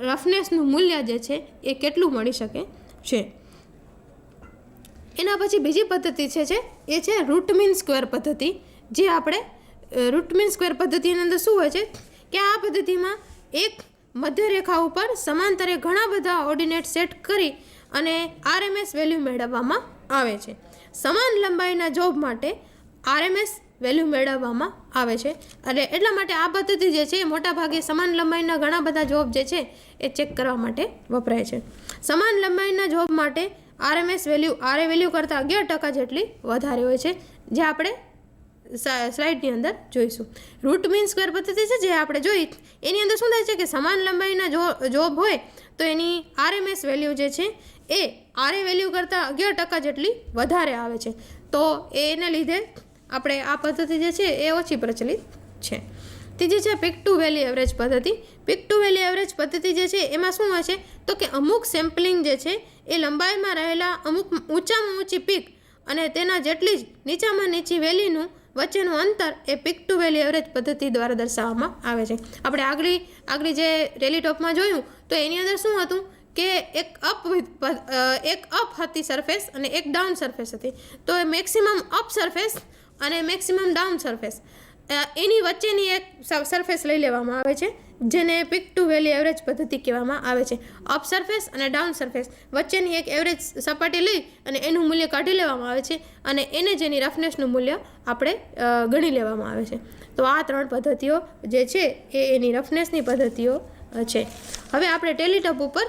રફનેસનું મૂલ્ય જે છે એ કેટલું મળી શકે છે. એના પછી બીજી પદ્ધતિ એ છે રૂટ મીન સ્ક્વેર પદ્ધતિ. જે આપણે રૂટ મીન સ્ક્વેર પદ્ધતિની અંદર શું હોય છે કે આ પદ્ધતિમાં એક મધ્યરેખા ઉપર સમાંતરે ઘણા બધા ઓર્ડિનેટ સેટ કરી અને આરએમએસ વેલ્યુ મેળવવામાં આવે છે. સમાન લંબાઈના જોબ માટે આરએમએસ વેલ્યુ મેળવવામાં આવે છે, અને એટલા માટે આ પદ્ધતિ જે છે એ મોટાભાગે સમાન લંબાઈના ઘણા બધા જોબ જે છે એ ચેક કરવા માટે વપરાય છે. સમાન લંબાઈના જોબ માટે આરએમએસ વેલ્યુ આરએ વેલ્યુ કરતાં 11% જેટલી વધારે હોય છે, જે આપણે સ્લાઇડની અંદર જોઈશું. રૂટ મીન સ્ક્વેર પદ્ધતિ છે જે આપણે જોઈ, એની અંદર શું થાય છે કે સમાન લંબાઈના જોબ હોય તો એની આરએમએસ વેલ્યુ જે છે એ આરએ વેલ્યુ કરતાં 11% જેટલી વધારે આવે છે. તો એને લીધે આપણે આ પદ્ધતિ જે છે એ ઓછી પ્રચલિત છે. ત્રીજી છે પીક ટુ વેલી એવરેજ પદ્ધતિ. પીક ટુ વેલી એવરેજ પદ્ધતિ જે છે એમાં શું હોય છે તો કે અમુક સેમ્પલિંગ જે છે એ લંબાઈમાં રહેલા અમુક ઊંચામાં ઊંચી પીક અને તેના જેટલી જ નીચામાં નીચી વેલીનું વચ્ચેનું અંતર એ પીક ટુ વેલી એવરેજ પદ્ધતિ દ્વારા દર્શાવવામાં આવે છે. આપણે આગળ જે ટેલિટોપમાં જોયું તો એની અંદર શું હતું કે એક અપ હતી સરફેસ અને એક ડાઉન સરફેસ હતી. તો એ મેક્સિમમ અપ સરફેસ અને મેક્સિમમ ડાઉન સરફેસ એની વચ્ચેની એક સરફેસ લઈ લેવામાં આવે છે, જેને પીક ટુ વેલી એવરેજ પદ્ધતિ કહેવામાં આવે છે. અપ સરફેસ અને ડાઉન સરફેસ વચ્ચેની એક એવરેજ સપાટી લઈ અને એનું મૂલ્ય કાઢી લેવામાં આવે છે, અને એને જેની રફનેસનું મૂલ્ય આપણે ગણી લેવામાં આવે છે. તો આ 3 પદ્ધતિઓ જે છે એ એની રફનેસની પદ્ધતિઓ છે. હવે આપણે ટેલિટોપ ઉપર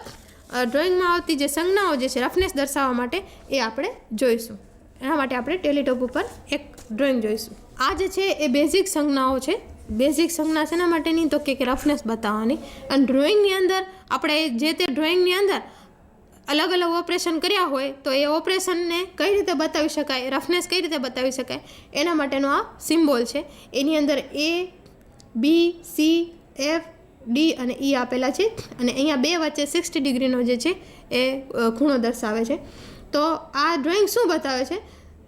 ડ્રોઈંગમાં આવતી જે સંજ્ઞાઓ જે છે રફનેસ દર્શાવવા માટે એ આપણે જોઈશું. એના માટે આપણે ટેલિટોપ ઉપર એક ડ્રોઈંગ જોઈશું. આ જે છે એ બેઝિક સંજ્ઞાઓ છે. બેઝિક સંજ્ઞા શેના માટેની તો કે રફનેસ બતાવવાની, અને ડ્રોઈંગની અંદર આપણે જે તે ડ્રોઈંગની અંદર અલગ અલગ ઓપરેશન કર્યા હોય તો એ ઓપરેશનને કઈ રીતે બતાવી શકાય, રફનેસ કઈ રીતે બતાવી શકાય એના માટેનો આ સિમ્બોલ છે. એની અંદર A, B, C, F, D અને E આપેલા છે, અને અહીંયા 2 વચ્ચે 60 ડિગ્રીનો જે છે એ ખૂણો દર્શાવે છે. તો આ ડ્રોઈંગ શું બતાવે છે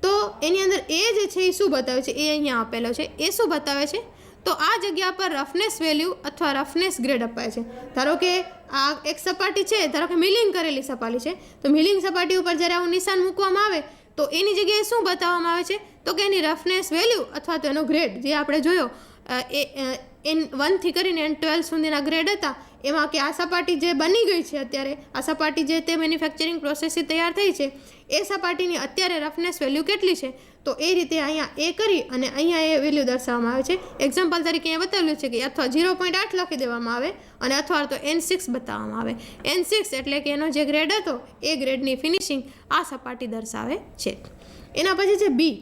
તો એની અંદર એ જે છે એ શું બતાવે છે, એ અહીંયા આપેલો છે, એ શું બતાવે છે, તો આ જગ્યા પર રફનેસ વેલ્યુ અથવા રફનેસ ગ્રેડ અપાય છે. ધારો કે આ એક સપાટી છે, ધારો કે મિલિંગ કરેલી સપાટી છે, તો મિલિંગ સપાટી ઉપર જ્યારે આવું નિશાન મૂકવામાં આવે તો એની જગ્યાએ શું બતાવવામાં આવે છે, તો કે એની રફનેસ વેલ્યુ અથવા તો એનો ગ્રેડ જે આપણે જોયો N1 થી કરીને N12 સુધીના ગ્રેડ હતા, એમાં કે આ સપાટી જે બની ગઈ છે અત્યારે, આ સપાટી જે તે મેન્યુફેક્ચરિંગ પ્રોસેસથી તૈયાર થઈ છે, એ સપાટીની અત્યારે રફનેસ વેલ્યુ કેટલી છે, તો એ રીતે અહીંયા એ કરી અને અહીંયા એ વેલ્યુ દર્શાવવામાં આવે છે. એક્ઝામ્પલ તરીકે અહીંયા બતાવેલું છે કે અથવા 0.8 લખી દેવામાં આવે અને અથવા તો N6 બતાવવામાં આવે. N6 એટલે કે એનો જે ગ્રેડ હતો એ ગ્રેડની ફિનિશિંગ આ સપાટી દર્શાવે છે. એના પછી છે બી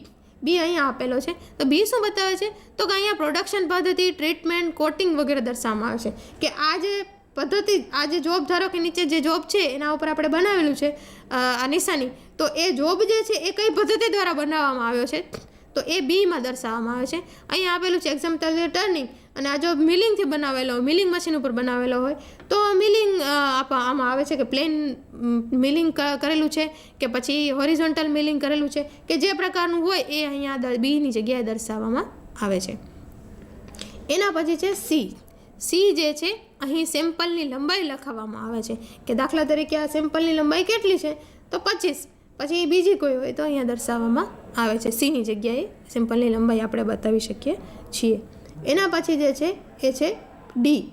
અહીંયા આપેલો છે. તો બી શું બતાવે છે, તો કે અહીંયા પ્રોડક્શન પદ્ધતિ, ટ્રીટમેન્ટ, કોટિંગ વગેરે દર્શાવવામાં આવે છે કે આ જે પદ્ધતિ, આ જે જોબ, ધારો કે નીચે જે જોબ છે એના ઉપર આપણે બનાવેલું છે આ નિશાની, તો એ જોબ જે છે એ કઈ પદ્ધતિ દ્વારા બનાવવામાં આવ્યો છે, તો એ બીમાં દર્શાવવામાં આવે છે. અહીંયા આપેલું છે એક્ઝામ્પલ ટર્નિંગ, અને આ જો મિલિંગથી બનાવેલો હોય, મિલિંગ મશીન ઉપર બનાવેલો હોય તો મિલિંગ આમાં આવે છે કે પ્લેન મિલિંગ કરેલું છે કે પછી હોરિઝોન્ટલ મિલિંગ કરેલું છે, કે જે પ્રકારનું હોય એ અહીંયા બીની જગ્યાએ દર્શાવવામાં આવે છે. એના પછી છે સી જે છે, અહીં સેમ્પલની લંબાઈ લખાવવામાં આવે છે કે દાખલા તરીકે આ સેમ્પલની લંબાઈ કેટલી છે, તો 25. પછી બીજી કોઈ હોય તો અહીંયા દર્શાવવામાં આવે છે. સીની જગ્યાએ સેમ્પલની લંબાઈ આપણે બતાવી શકીએ છીએ. એના પછી જે છે એ છે ડી.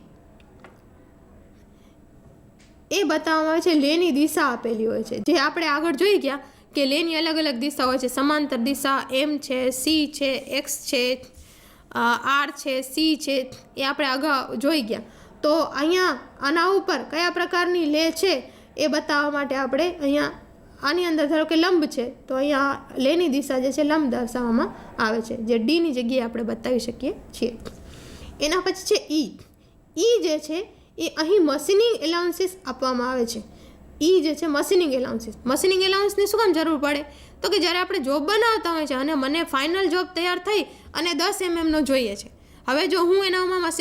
એ બતાવવામાં આવે છે લેની દિશા આપેલી હોય છે, જે આપણે આગળ જોઈ ગયા કે લેની અલગ અલગ દિશા હોય છે, સમાંતર દિશા એમ છે, સી છે, એક્સ છે, આર છે, સી છે, એ આપણે અગાઉ જોઈ ગયા. તો અહીંયા આના ઉપર કયા પ્રકારની લે છે એ બતાવવા માટે આપણે અહીંયા આની અંદર ધારો કે લંબ છે, તો અહીંયા લેની દિશા જે છે લંબ દર્શાવવામાં આવે છે, જે ડીની જગ્યાએ આપણે બતાવી શકીએ છીએ. એના પછી છે ઈ જે છે એ અહીં મશીનિંગ એલાઉન્સીસ આપવામાં આવે છે. ઈ જે છે મશીનિંગ એલાઉન્સીસ. મશીનિંગ એલાઉન્સની શું કામ જરૂર પડે, તો કે જ્યારે આપણે જોબ બનાવતા હોય છે અને મને ફાઇનલ જોબ તૈયાર થઈ અને 10 mm નો જોઈએ છે, હવે જો હું એનામાં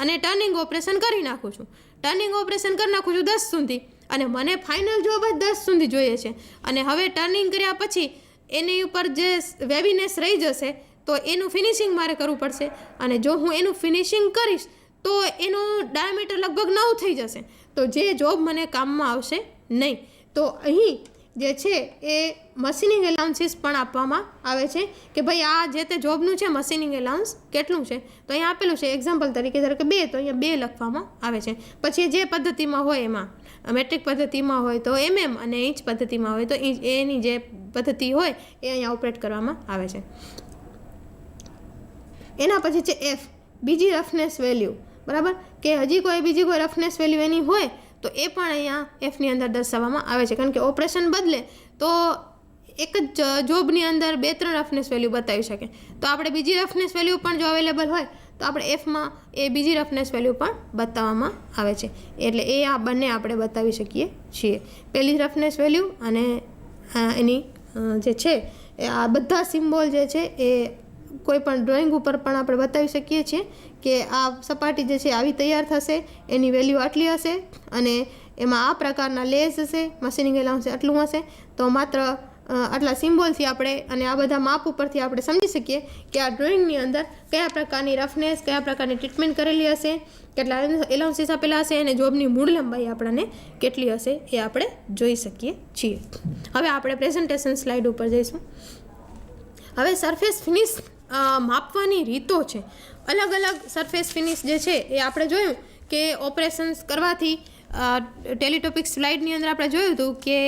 અને ટર્નિંગ ઓપરેશન કરી નાખું છું, 10 સુધી, અને મને ફાઇનલ જોબ જ 10 સુધી જોઈએ છે, અને હવે ટર્નિંગ કર્યા પછી એની ઉપર જે વેબીનેસ રહી જશે તો એનું ફિનિશિંગ મારે કરવું પડશે, અને જો હું એનું ફિનિશિંગ કરીશ તો એનું ડાયામીટર લગભગ 9 થઈ જશે, તો જે જોબ મને કામમાં આવશે નહીં. તો અહીં જે છે એ મશીનિંગ એલાઉન્સીસ પણ આપવામાં આવે છે કે ભાઈ આ જે તે જોબનું છે મશીનિંગ એલાઉન્સ કેટલું છે, તો અહીંયા આપેલું છે એક્ઝામ્પલ તરીકે ધારો કે 2, તો અહીંયા 2 લખવામાં આવે છે. પછી જે પદ્ધતિમાં હોય, એમાં મેટ્રિક પદ્ધતિમાં હોય તો MM અને ઇંચ પદ્ધતિમાં હોય તો એની જે પદ્ધતિ હોય એ અહીંયા ઓપરેટ કરવામાં આવે છે. એના પછી છે F, બીજી રફનેસ વેલ્યુ, બરાબર, કે હજી બીજી કોઈ રફનેસ વેલ્યુ એની હોય તો એ પણ અહીંયા એફની અંદર દર્શાવવામાં આવે છે, કારણ કે ઓપરેશન બદલે તો એક જ જોબની અંદર 2-3 રફનેસ વેલ્યુ બતાવી શકે, તો આપણે બીજી રફનેસ વેલ્યુ પણ જો અવેલેબલ હોય તો આપણે એફમાં એ બીજી રફનેસ વેલ્યુ પણ બતાવવામાં આવે છે. એટલે એ આ બંને આપણે બતાવી શકીએ છીએ, પહેલી રફનેસ વેલ્યુ અને એની જે છે એ આ બધા સિમ્બોલ જે છે એ કોઈ પણ ડ્રોઈંગ ઉપર પણ આપણે બતાવી શકીએ છીએ કે આ સપાટી જે છે આવી તૈયાર થશે, એની વેલ્યુ આટલી હશે અને એમાં આ પ્રકારના લેસ હશે, મશીનિંગ એલાઉન્સ આટલું હશે. તો માત્ર આટલા સિમ્બોલથી આપણે અને આ બધા માપ ઉપરથી આપણે સમજી શકીએ કે આ ડ્રોઈંગની અંદર કયા પ્રકારની રફનેસ, કયા પ્રકારની ટ્રીટમેન્ટ કરેલી હશે, કેટલા એલાઉન્સીસ આપેલા હશે અને જોબની મૂળ લંબાઈ આપણને કેટલી હશે એ આપણે જોઈ શકીએ છીએ. હવે આપણે પ્રેઝન્ટેશન સ્લાઇડ ઉપર જઈશું. હવે સરફેસ ફિનિશ માપવાની રીતો છે. અલગ અલગ સરફેસ ફિનિશ જે છે એ આપણે જોયું કે ઓપરેશન્સ કરવાથી ટેલિટોપિક સ્લાઇડની અંદર આપણે જોયું હતું કે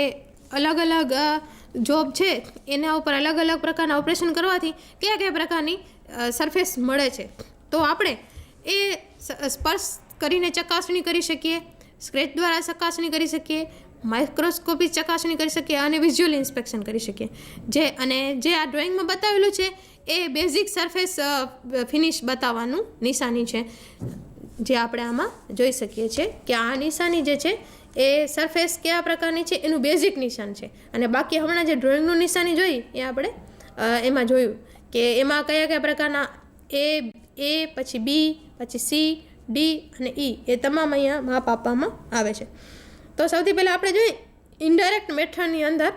અલગ અલગ જોબ છે એના ઉપર અલગ અલગ પ્રકારના ઓપરેશન કરવાથી કયા કયા પ્રકારની સરફેસ મળે છે. તો આપણે એ સ્પર્શ કરીને ચકાસણી કરી શકીએ, સ્ક્રેચ દ્વારા ચકાસણી કરી શકીએ, માઇક્રોસ્કોપિક ચકાસણી કરી શકીએ અને વિઝ્યુઅલ ઇન્સ્પેક્શન કરી શકીએ. જે આ ડ્રોઈંગમાં બતાવેલું છે એ બેઝિક સરફેસ ફિનિશ બતાવવાનું નિશાની છે, જે આપણે આમાં જોઈ શકીએ છીએ કે આ નિશાની જે છે એ સરફેસ કયા પ્રકારની છે એનું બેઝિક નિશાન છે. અને બાકી હમણાં જે ડ્રોઈંગનું નિશાની જોઈ એ આપણે એમાં જોયું કે એમાં કયા કયા પ્રકારના એ પછી બી, પછી સી, ડી અને ઈ એ તમામ અહીંયા માપ આપવામાં આવે છે. તો સૌથી પહેલાં આપણે જોઈએ ઇનડાયરેક્ટ મેથડની અંદર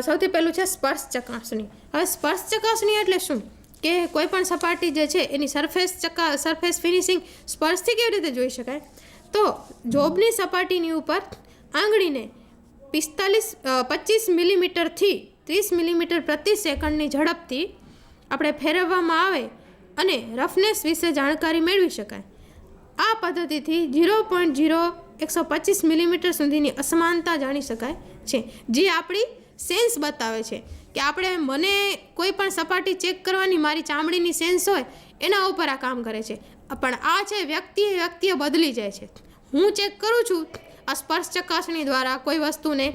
સૌથી પહેલું છે સ્પર્શ ચકાસણી. હવે સ્પર્શ ચકાસણી એટલે શું કે કોઈ પણ સપાટી જે છે એની સરફેસ ફિનિશિંગ સ્પર્શથી કેવી રીતે જોઈ શકાય? તો જોબની સપાટીની ઉપર આંગળીને 25 મિલીમીટરથી 30 મિલીમીટર પ્રતિ સેકન્ડની ઝડપથી આપણે ફેરવવામાં આવે અને રફનેસ વિશે જાણકારી મેળવી શકાય. આ પદ્ધતિથી 0.125 મિલીમીટર સુધીની અસમાનતા જાણી શકાય છે, જે આપણી સેન્સ બતાવે છે કે મને કોઈ પણ સપાટી ચેક કરવાની મારી ચામડીની સેન્સ હોય એના ઉપર આ કામ કરે છે. પણ આ છે વ્યક્તિએ બદલી જાય છે. હું ચેક કરું છું આ સ્પર્શ ચકાસણી દ્વારા કોઈ વસ્તુને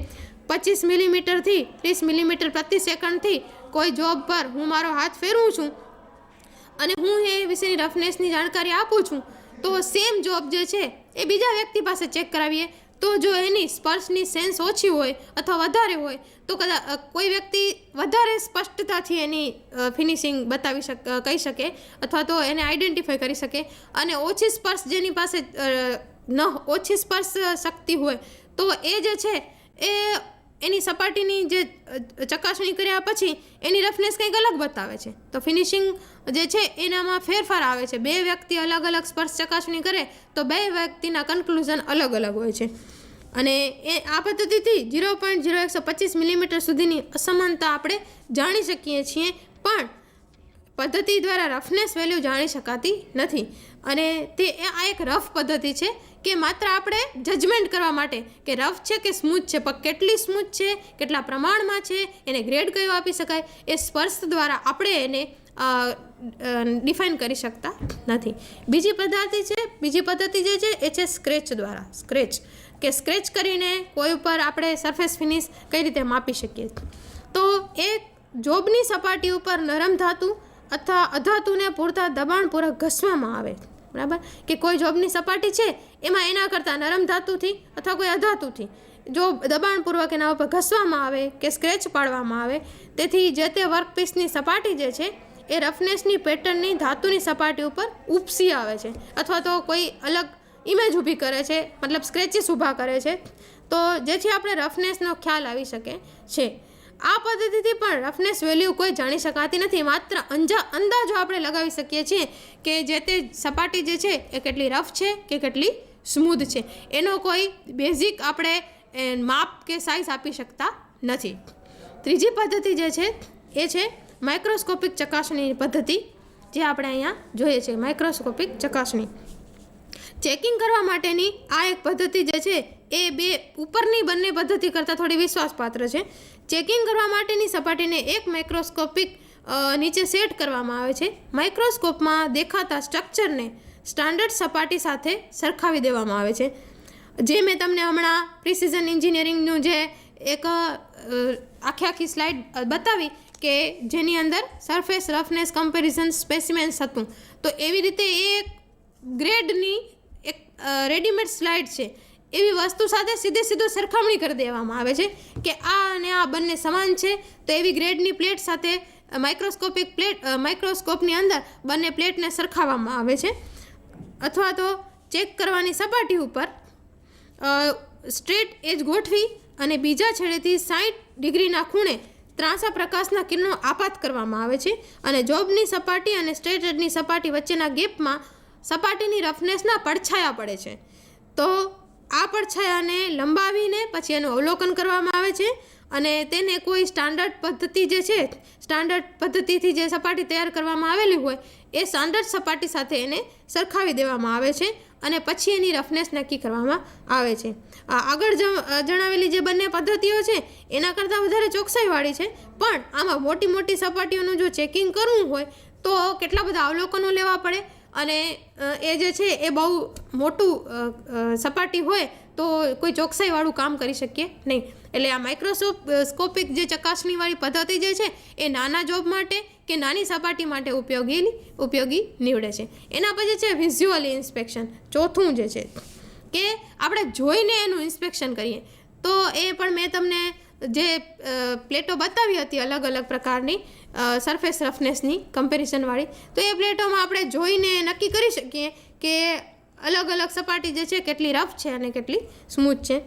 25 મિલીમીટરથી 30 મિલીમીટર પ્રતિ સેકન્ડથી કોઈ જોબ પર હું મારો હાથ ફેરવું છું અને હું એ વિશેની રફનેસની જાણકારી આપું છું, તો સેમ જોબ જે છે એ બીજા વ્યક્તિ પાસે ચેક કરાવીએ તો જો એની સ્પર્શની સેન્સ ઓછી હોય અથવા વધારે હોય તો કદાચ કોઈ વ્યક્તિ વધારે સ્પષ્ટતાથી એની ફિનિશિંગ કહી શકે અથવા તો એને આઈડેન્ટિફાઈ કરી શકે, અને ઓછી સ્પર્શ શક્તિ હોય તો એ જે છે એ એની સપાટીની જે ચકાસણી કર્યા પછી એની રફનેસ કંઈક અલગ બતાવે છે. તો ફિનિશિંગ જે છે એનામાં ફેરફાર આવે છે. બે વ્યક્તિ અલગ અલગ સ્પર્શ ચકાસણી કરે તો બે વ્યક્તિના કન્ક્લુઝન અલગ અલગ હોય છે. અને આ પદ્ધતિથી 0.0125 મિલીમીટર સુધીની અસમાનતા આપણે જાણી શકીએ છીએ, પણ પદ્ધતિ દ્વારા રફનેસ વેલ્યુ જાણી શકાતી નથી. અને આ એક રફ પદ્ધતિ છે કે માત્ર આપણે જજમેન્ટ કરવા માટે કે રફ છે કે સ્મૂથ છે, પણ કેટલી સ્મૂથ છે, કેટલા પ્રમાણમાં છે, એને ગ્રેડ કયો આપી શકાય એ સ્પર્શ દ્વારા આપણે એને ડિફાઇન કરી શકતા નથી. બીજી પદ્ધતિ જે છે એ છે સ્ક્રેચ દ્વારા. સ્ક્રેચ કરીને કોઈ ઉપર આપણે સરફેસ ફિનિશ કઈ રીતે માપી શકીએ. તો એક જોબની સપાટી ઉપર નરમ ધાતુ અથવા અધાતુને પૂરતા દબાણપૂર્વક ઘસવામાં આવે, બરાબર, કે કોઈ જોબની સપાટી છે એમાં એના કરતાં નરમ ધાતુથી અથવા કોઈ અધાતુથી જો દબાણપૂર્વક એના ઉપર ઘસવામાં આવે કે સ્ક્રેચ પાડવામાં આવે, તેથી જે તે વર્કપીસની સપાટી જે છે એ રફનેસની પેટર્નની ધાતુની સપાટી ઉપર ઉપસી આવે છે અથવા તો કોઈ અલગ ઇમેજ ઊભી કરે છે, મતલબ સ્ક્રેચીસ ઊભા કરે છે, તો જેથી આપણે રફનેસનો ખ્યાલ આવી શકે છે. આ પદ્ધતિથી પણ રફનેસ વેલ્યુ કોઈ જાણી શકાતી નથી. માત્ર અંદાજો આપણે લગાવી શકીએ છીએ કે જે તે સપાટી જે છે એ કેટલી રફ છે કે કેટલી સ્મૂધ છે. એનો કોઈ બેઝિક આપણે માપ કે સાઇઝ આપી શકતા નથી. ત્રીજી પદ્ધતિ જે છે એ છે માઇક્રોસ્કોપિક ચકાસણીની પદ્ધતિ, જે આપણે અહીંયા જોઈએ છે. માઇક્રોસ્કોપિક ચકાસણી ચેકિંગ કરવા માટેની આ એક પદ્ધતિ જે છે એ ઉપરની બંને પદ્ધતિ કરતાં થોડી વિશ્વાસપાત્ર છે. ચેકિંગ કરવા માટેની સપાટીને એક માઇક્રોસ્કોપિક નીચે સેટ કરવામાં આવે છે. માઇક્રોસ્કોપમાં દેખાતા સ્ટ્રક્ચરને સ્ટાન્ડર્ડ સપાટી સાથે સરખાવી દેવામાં આવે છે. જે મેં તમને હમણાં પ્રિસિઝન એન્જિનિયરિંગનું જે એક આખી સ્લાઇડ બતાવી કે જેની અંદર સરફેસ રફનેસ કમ્પેરિઝન સ્પેસિમેન્સ હતું, તો એવી રીતે એ ગ્રેડની એક રેડીમેડ સ્લાઇડ છે એવી વસ્તુ સાથે સીધો સરખામણી કરી દેવામાં આવે છે કે આ અને આ બંને સમાન છે. તો એવી ગ્રેડની પ્લેટ સાથે માઇક્રોસ્કોપની અંદર બંને પ્લેટને સરખાવવામાં આવે છે. અથવા તો ચેક કરવાની સપાટી ઉપર સ્ટ્રેટ એજ ગોઠવી અને બીજા છેડેથી 60 ડિગ્રીના ખૂણે ત્રાંસા પ્રકાશના કિરણો આપાત કરવામાં આવે છે અને જોબની સપાટી અને સ્ટ્રેટ એજની સપાટી વચ્ચેના ગેપમાં સપાટીની રફનેસના પડછાયા પડે છે. તો આ પડછાયાને લંબાવીને પછી એનું અવલોકન કરવામાં આવે છે અને તેને કોઈ સ્ટાન્ડર્ડ પદ્ધતિથી જે સપાટી તૈયાર કરવામાં આવેલી હોય એ સ્ટાન્ડર્ડ સપાટી સાથે એને સરખાવી દેવામાં આવે છે અને પછી એની રફનેસ નક્કી કરવામાં આવે છે. આગળ જણાવેલી જે બંને પદ્ધતિઓ છે એના કરતાં વધારે ચોકસાઈવાળી છે, પણ આમાં મોટી સપાટીઓનું જો ચેકિંગ કરવું હોય તો કેટલા બધા અવલોકનો લેવા પડે અને એ જે છે એ બહુ મોટું સપાટી હોય તો કોઈ ચોકસાઈવાળું કામ કરી શકીએ નહીં. એટલે આ માઇક્રોસ્કોપિક જે ચકાસણીવાળી પદ્ધતિ જે છે એ નાના જોબ માટે કે નાની સપાટી માટે ઉપયોગી નીવડે છે. એના પછી છે વિઝ્યુઅલ ઇન્સ્પેક્શન. ચોથું જે છે કે આપણે જોઈને એનું ઇન્સ્પેક્શન કરીએ. તો એ પણ મેં તમને જે પ્લેટો બતાવી હતી અલગ અલગ પ્રકારની સરફેસ રફનેસની કમ્પેરિઝનવાળી, તો એ પ્લેટોમાં આપણે જોઈને નક્કી કરી શકીએ કે અલગ અલગ સપાટી જે છે કેટલી રફ છે અને કેટલી સ્મૂથ છે.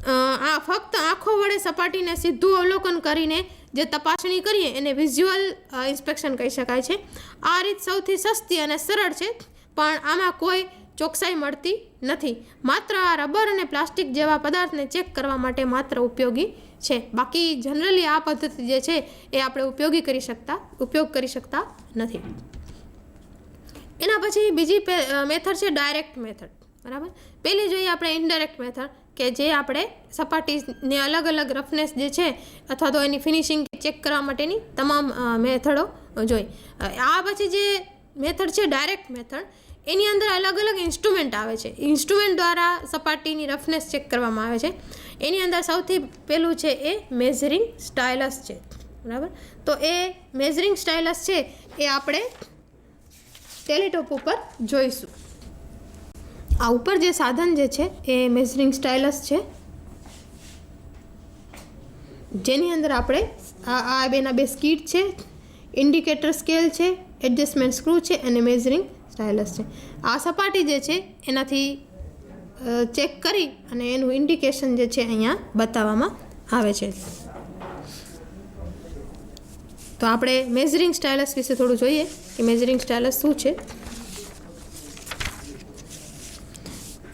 આ ફક્ત આંખો વડે સપાટીને સીધું અવલોકન કરીને જે તપાસણી કરીએ એને વિઝ્યુઅલ ઇન્સ્પેક્શન કહી શકાય છે. આ રીત સૌથી સસ્તી અને સરળ છે, પણ આમાં કોઈ ચોકસાઈ મળતી નથી. માત્ર આ રબર અને પ્લાસ્ટિક જેવા પદાર્થને ચેક કરવા માટે માત્ર ઉપયોગી છે. બાકી જનરલી આ પદ્ધતિ જે છે એ આપણે ઉપયોગ કરી શકતા નથી. એના પછી બીજી મેથડ છે ડાયરેક્ટ મેથડ. બરાબર. પહેલી જોઈએ આપણે ઇનડાયરેક્ટ મેથડ, કે જે આપણે સપાટીને અલગ અલગ રફનેસ જે છે અથવા તો એની ફિનિશિંગ ચેક કરવા માટેની તમામ મેથડો જોઈ. આ પછી જે મેથડ છે ડાયરેક્ટ મેથડ, એની અંદર અલગ અલગ ઇન્સ્ટ્રુમેન્ટ આવે છે. ઇન્સ્ટ્રુમેન્ટ દ્વારા સપાટીની રફનેસ ચેક કરવામાં આવે છે. એની અંદર સૌથી પહેલું છે એ મેઝરિંગ સ્ટાઇલસ છે. બરાબર. તો એ મેઝરિંગ સ્ટાઇલસ છે એ આપણે ટેલિટોપ ઉપર જોઈશું. આ ઉપર જે સાધન જે છે એ મેઝરિંગ સ્ટાઇલસ છે, જેની અંદર આપણે આ બેના બે સ્કીડ છે, ઇન્ડિકેટર સ્કેલ છે, એડજસ્ટમેન્ટ સ્ક્રૂ છે અને મેઝરિંગ સ્ટાઇલસ છે. આ સપાટી જે છે એનાથી ચેક કરી અને એનું ઇન્ડિકેશન જે છે અહીંયા બતાવવામાં આવે છે. તો આપણે મેઝરિંગ સ્ટાઇલસ વિશે થોડું જોઈએ કે મેઝરિંગ સ્ટાઇલસ શું છે.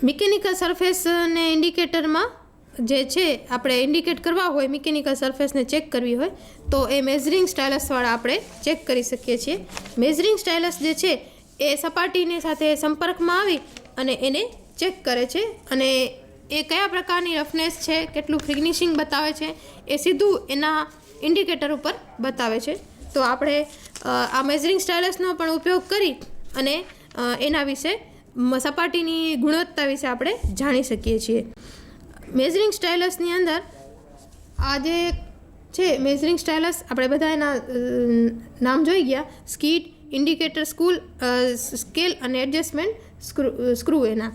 મિકેનિકલ સરફેસને ઇન્ડિકેટરમાં જે છે આપણે ઇન્ડિકેટ કરવા હોય, મિકેનિકલ સરફેસને ચેક કરવી હોય તો એ મેઝરિંગ સ્ટાઇલસવાળા આપણે ચેક કરી શકીએ છીએ. મેઝરિંગ સ્ટાઇલસ જે છે એ સપાટીની સાથે સંપર્કમાં આવી અને એને ચેક કરે છે અને એ કયા પ્રકારની રફનેસ છે, કેટલું ફિનિશિંગ બતાવે છે એ સીધું એના ઇન્ડિકેટર ઉપર બતાવે છે. તો આપણે આ મેઝરિંગ સ્ટાઇલસનો પણ ઉપયોગ કરી અને એના વિશે સપાટીની ગુણવત્તા વિશે આપણે જાણી શકીએ છીએ. મેઝરિંગ સ્ટાઇલસની અંદર આ જે છે મેઝરિંગ સ્ટાઇલસ આપણે બધા એના નામ જોઈ ગયા, સ્કીડ, ઇન્ડિકેટર સ્કેલ અને એડજસ્ટમેન્ટ સ્ક્રૂ. એના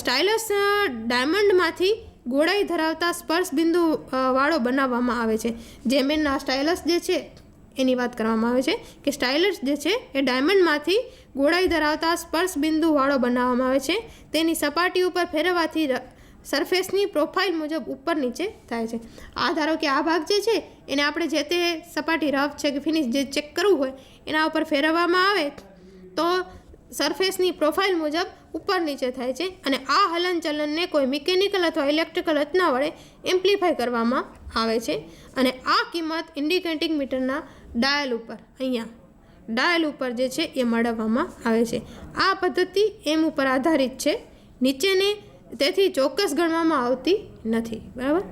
સ્ટાઇલસ ડાયમંડમાંથી ગોળાઈ ધરાવતા સ્પર્શ બિંદુ વાળો બનાવવામાં આવે છે. જેમ એના સ્ટાઇલસ જે છે એની વાત કરવામાં આવે છે કે સ્ટાઇલસ જે છે એ ડાયમંડમાંથી ગોળાઈ ધરાવતા સ્પર્શ બિંદુ વાળો બનાવવામાં આવે છે. તેની સપાટી ઉપર ફેરવવાથી સરફેસની પ્રોફાઇલ મુજબ ઉપર નીચે થાય છે. આ ધારો કે આ ભાગ જે છે એને આપણે જે તે સપાટી રફ છે કે ફિનિશ જે ચેક કરવું હોય એના ઉપર ફેરવવામાં આવે તો સરફેસની પ્રોફાઇલ મુજબ ઉપર નીચે થાય છે. અને આ હલનચલનને કોઈ મિકેનિકલ અથવા ઇલેક્ટ્રિકલ રચના વડે એમ્પ્લિફાય કરવામાં આવે છે. અને આ કિંમત ઇન્ડિકેટિંગ મીટરના ડાયલ ઉપર જે છે એ મેળવવામાં આવે છે. આ પદ્ધતિ એમ ઉપર આધારિત છે, નીચેને તેથી ચોક્કસ ગણવામાં આવતી નથી. બરાબર.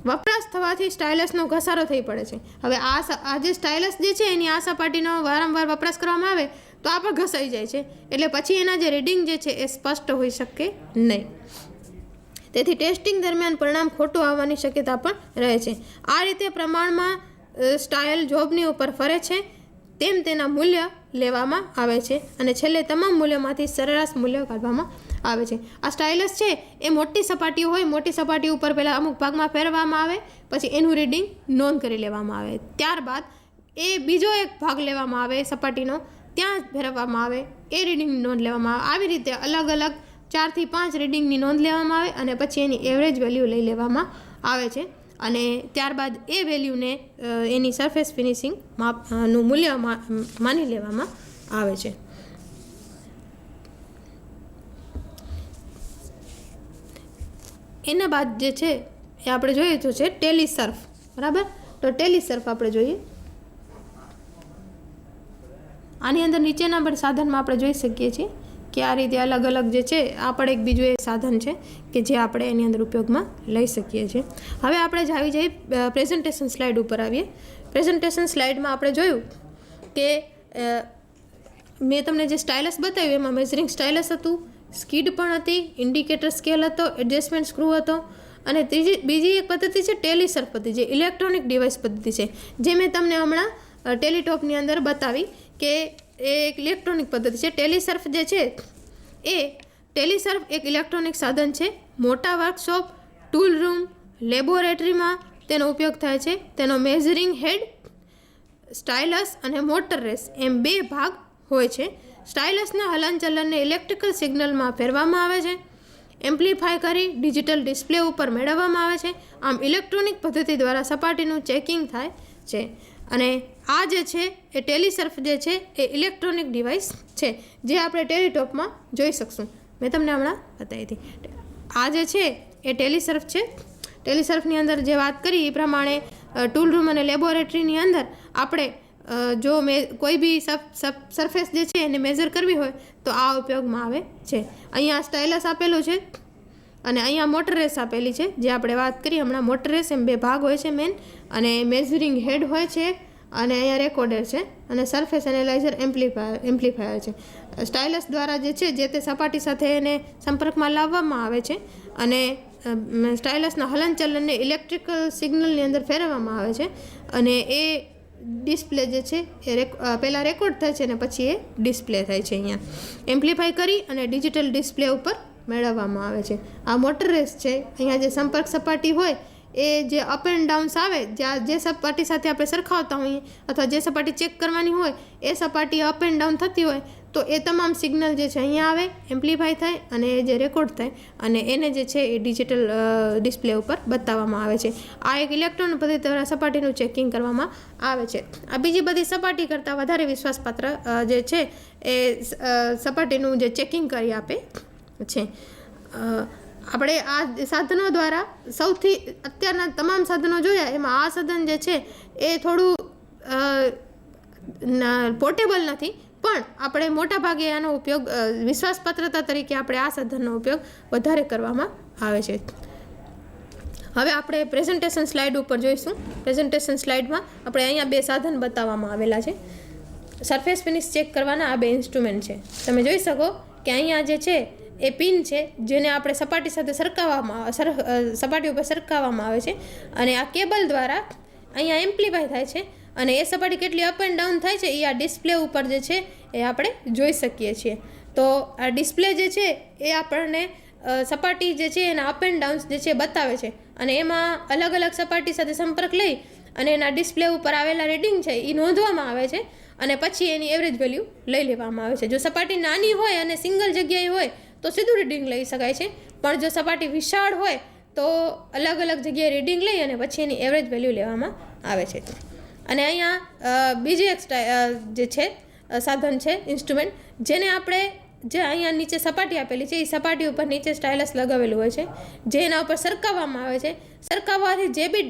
વપરાશ થવાથી સ્ટાઇલસનો ઘસારો થઈ પડે છે. હવે આ જે સ્ટાઇલસ જે છે એની આ સપાટીનો વારંવાર વપરાશ કરવામાં આવે તો આ પણ ઘસાઈ જાય છે, એટલે પછી એના જે રીડિંગ જે છે એ સ્પષ્ટ હોઈ શકે નહીં. તેથી ટેસ્ટિંગ દરમિયાન પરિણામ ખોટું આવવાની શક્યતા પણ રહે છે. આ રીતે પ્રમાણમાં સ્ટાઇલ જોબની ઉપર ફરે છે તેમ તેના મૂલ્ય લેવામાં આવે છે અને છેલ્લે તમામ મૂલ્યોમાંથી સરેરાશ મૂલ્ય કાઢવામાં આવે છે. આ સ્ટાઇલસ છે એ મોટી સપાટીઓ હોય, મોટી સપાટી ઉપર પહેલાં અમુક ભાગમાં ફેરવવામાં આવે, પછી એનું રીડિંગ નોંધ કરી લેવામાં આવે. ત્યારબાદ એ બીજો એક ભાગ લેવામાં આવે સપાટીનો, ત્યાં ફેરવવામાં આવે, એ રીડિંગની નોંધ લેવામાં આવે. આવી રીતે અલગ અલગ 4 થી 5 રીડિંગની નોંધ લેવામાં આવે અને પછી એની એવરેજ વેલ્યુ લઈ લેવામાં આવે છે. અને ત્યારબાદ એ વેલ્યુને એની સરફેસ ફિનિશિંગ નું મૂલ્ય માની લેવામાં આવે છે. એના બાદ જે છે એ આપણે જોઈએ તો છે ટેલિસર્ફ. બરાબર. તો ટેલિસર્ફ આપણે જોઈએ. આની અંદર નીચેના પણ સાધનમાં આપણે જોઈ શકીએ છીએ કે આ રીતે અલગ અલગ જે છે આ પણ એક બીજું એ સાધન છે કે જે આપણે એની અંદર ઉપયોગમાં લઈ શકીએ છીએ. હવે આપણે જ આવી જઈએ પ્રેઝન્ટેશન સ્લાઇડ ઉપર આવીએ. પ્રેઝન્ટેશન સ્લાઇડમાં આપણે જોયું કે મેં તમને જે સ્ટાઇલસ બતાવ્યું એમાં મેઝરિંગ સ્ટાઇલસ હતું, સ્કીડ પણ હતી, ઇન્ડિકેટર સ્કેલ હતો, એડજસ્ટમેન્ટ સ્ક્રૂ હતો અને બીજી એક પદ્ધતિ છે ટેલિસર્ફ પદ્ધતિ, જે ઇલેક્ટ્રોનિક ડિવાઇસ પદ્ધતિ છે, જે મેં તમને હમણાં ટેલિટોપની અંદર બતાવી કે એ એક ઇલેક્ટ્રોનિક પદ્ધતિ છે. ટેલિસર્ફ જે છે એ ટેલિસર્ફ એક ઇલેક્ટ્રોનિક સાધન છે. મોટા વર્કશોપ, ટૂલ રૂમ, લેબોરેટરીમાં તેનો ઉપયોગ થાય છે. તેનો મેઝરિંગ હેડ, સ્ટાઇલસ અને મોટર રેસ એમ 2 ભાગ હોય છે. સ્ટાઇલસના હલનચલનને ઇલેક્ટ્રિકલ સિગ્નલમાં ફેરવામાં આવે છે. એમ્પ્લીફાય કરી ડિજિટલ ડિસ્પ્લે ઉપર મેળવવામાં આવે છે. આમ ઇલેક્ટ્રોનિક પદ્ધતિ દ્વારા સપાટીનું ચેકિંગ થાય છે. અને આ જે છે એ ટેલિસર્ફ જે છે એ ઇલેક્ટ્રોનિક ડિવાઇસ છે, જે આપણે ટેલિટોપમાં જોઈ શકશું. મેં તમને હમણાં બતાવી હતી. આ જે છે એ ટેલિસર્ફ છે. ટેલિસર્ફની અંદર જે વાત કરી એ પ્રમાણે ટૂલ રૂમ અને લેબોરેટરીની અંદર આપણે જો કોઈ બી સરફેસ જે છે એને મેઝર કરવી હોય તો આ ઉપયોગમાં આવે છે. અહીંયા સ્ટાઇલસ આપેલું છે અને અહીંયા મોટર રેસ આપેલી છે, જે આપણે વાત કરી હમણાં. મોટર રેસ એમ 2 ભાગ હોય છે મેન, અને મેઝરિંગ હેડ હોય છે, અને અહીંયા રેકોર્ડર છે, અને સરફેસ એનાલાઇઝર એમ્પ્લીફાયર છે. સ્ટાઇલસ દ્વારા જે છે જે તે સપાટી સાથે એને સંપર્કમાં લાવવામાં આવે છે, અને સ્ટાઇલસના હલનચલનને ઇલેક્ટ્રિકલ સિગ્નલની અંદર ફેરવવામાં આવે છે, અને એ ડિસ્પ્લે જે છે એ પહેલાં રેકોર્ડ થાય છે અને પછી એ ડિસ્પ્લે થાય છે. અહીંયા એમ્પ્લીફાય કરી અને ડિજિટલ ડિસ્પ્લે ઉપર મેળવવામાં આવે છે. આ મોટર રેસ છે. અહીંયા જે સંપર્ક સપાટી હોય એ જે અપ એન્ડ ડાઉન્સ આવે, જે સપાટી સાથે આપણે સરખાવતા હોઈએ અથવા જે સપાટી ચેક કરવાની હોય એ સપાટી અપ એન્ડ ડાઉન થતી હોય તો એ તમામ સિગ્નલ જે છે અહીંયા આવે, એમ્પ્લીફાય થાય અને એ જે રેકોર્ડ થાય અને એને જે છે એ ડિજિટલ ડિસ્પ્લે ઉપર બતાવવામાં આવે છે. આ એક ઇલેક્ટ્રોનિક પદ્ધતિ દ્વારા સપાટીનું ચેકિંગ કરવામાં આવે છે. આ બીજી બધી સપાટી કરતાં વધારે વિશ્વાસપાત્ર જે છે એ સપાટીનું જે ચેકિંગ કરી આપે છે. આપણે આ સાધનો દ્વારા સૌથી અત્યારના તમામ સાધનો જોયા એમાં આ સાધન જે છે એ થોડું પોર્ટેબલ નથી, પણ આપણે મોટાભાગે આનો ઉપયોગ વિશ્વાસપાત્રતા તરીકે આપણે આ સાધનનો ઉપયોગ વધારે કરવામાં આવે છે. હવે આપણે પ્રેઝન્ટેશન સ્લાઇડ ઉપર જોઈશું. પ્રેઝન્ટેશન સ્લાઇડમાં આપણે અહીંયા 2 સાધન બતાવવામાં આવેલા છે. સરફેસ ફિનિશ ચેક કરવાના આ 2 ઇન્સ્ટ્રુમેન્ટ છે. તમે જોઈ શકો કે અહીંયા જે છે એ પિન છે, જેને આપણે સપાટી સાથે સપાટી ઉપર સરકાવવામાં આવે છે, અને આ કેબલ દ્વારા અહીંયા એમ્પ્લીફાય થાય છે, અને એ સપાટી કેટલી અપ એન્ડ ડાઉન થાય છે એ આ ડિસ્પ્લે ઉપર જે છે એ આપણે જોઈ શકીએ છીએ. તો આ ડિસ્પ્લે જે છે એ આપણને સપાટી જે છે એના અપ એન્ડ ડાઉન્સ જે છે બતાવે છે, અને એમાં અલગ અલગ સપાટી સાથે સંપર્ક લઈ અને એના ડિસ્પ્લે ઉપર આવેલા રીડિંગ છે એ નોંધવામાં આવે છે, અને પછી એની એવરેજ વેલ્યુ લઈ લેવામાં આવે છે. જો સપાટી નાની હોય અને સિંગલ જગ્યાએ હોય તો સીધું રીડિંગ લઈ શકાય છે, પણ જો સપાટી વિશાળ હોય તો અલગ અલગ જગ્યાએ રીડિંગ લઈ અને પછી એની એવરેજ વેલ્યુ લેવામાં આવે છે. અને અહીંયા બીજી એક જે છે સાધન છે, ઇન્સ્ટ્રુમેન્ટ, જેને આપણે જે અહીંયા નીચે સપાટી આપેલી છે એ સપાટી ઉપર નીચે સ્ટાઇલસ લગાવેલું હોય છે, જે એના ઉપર સરકાવવામાં આવે છે. સરકાવવાથી જે બી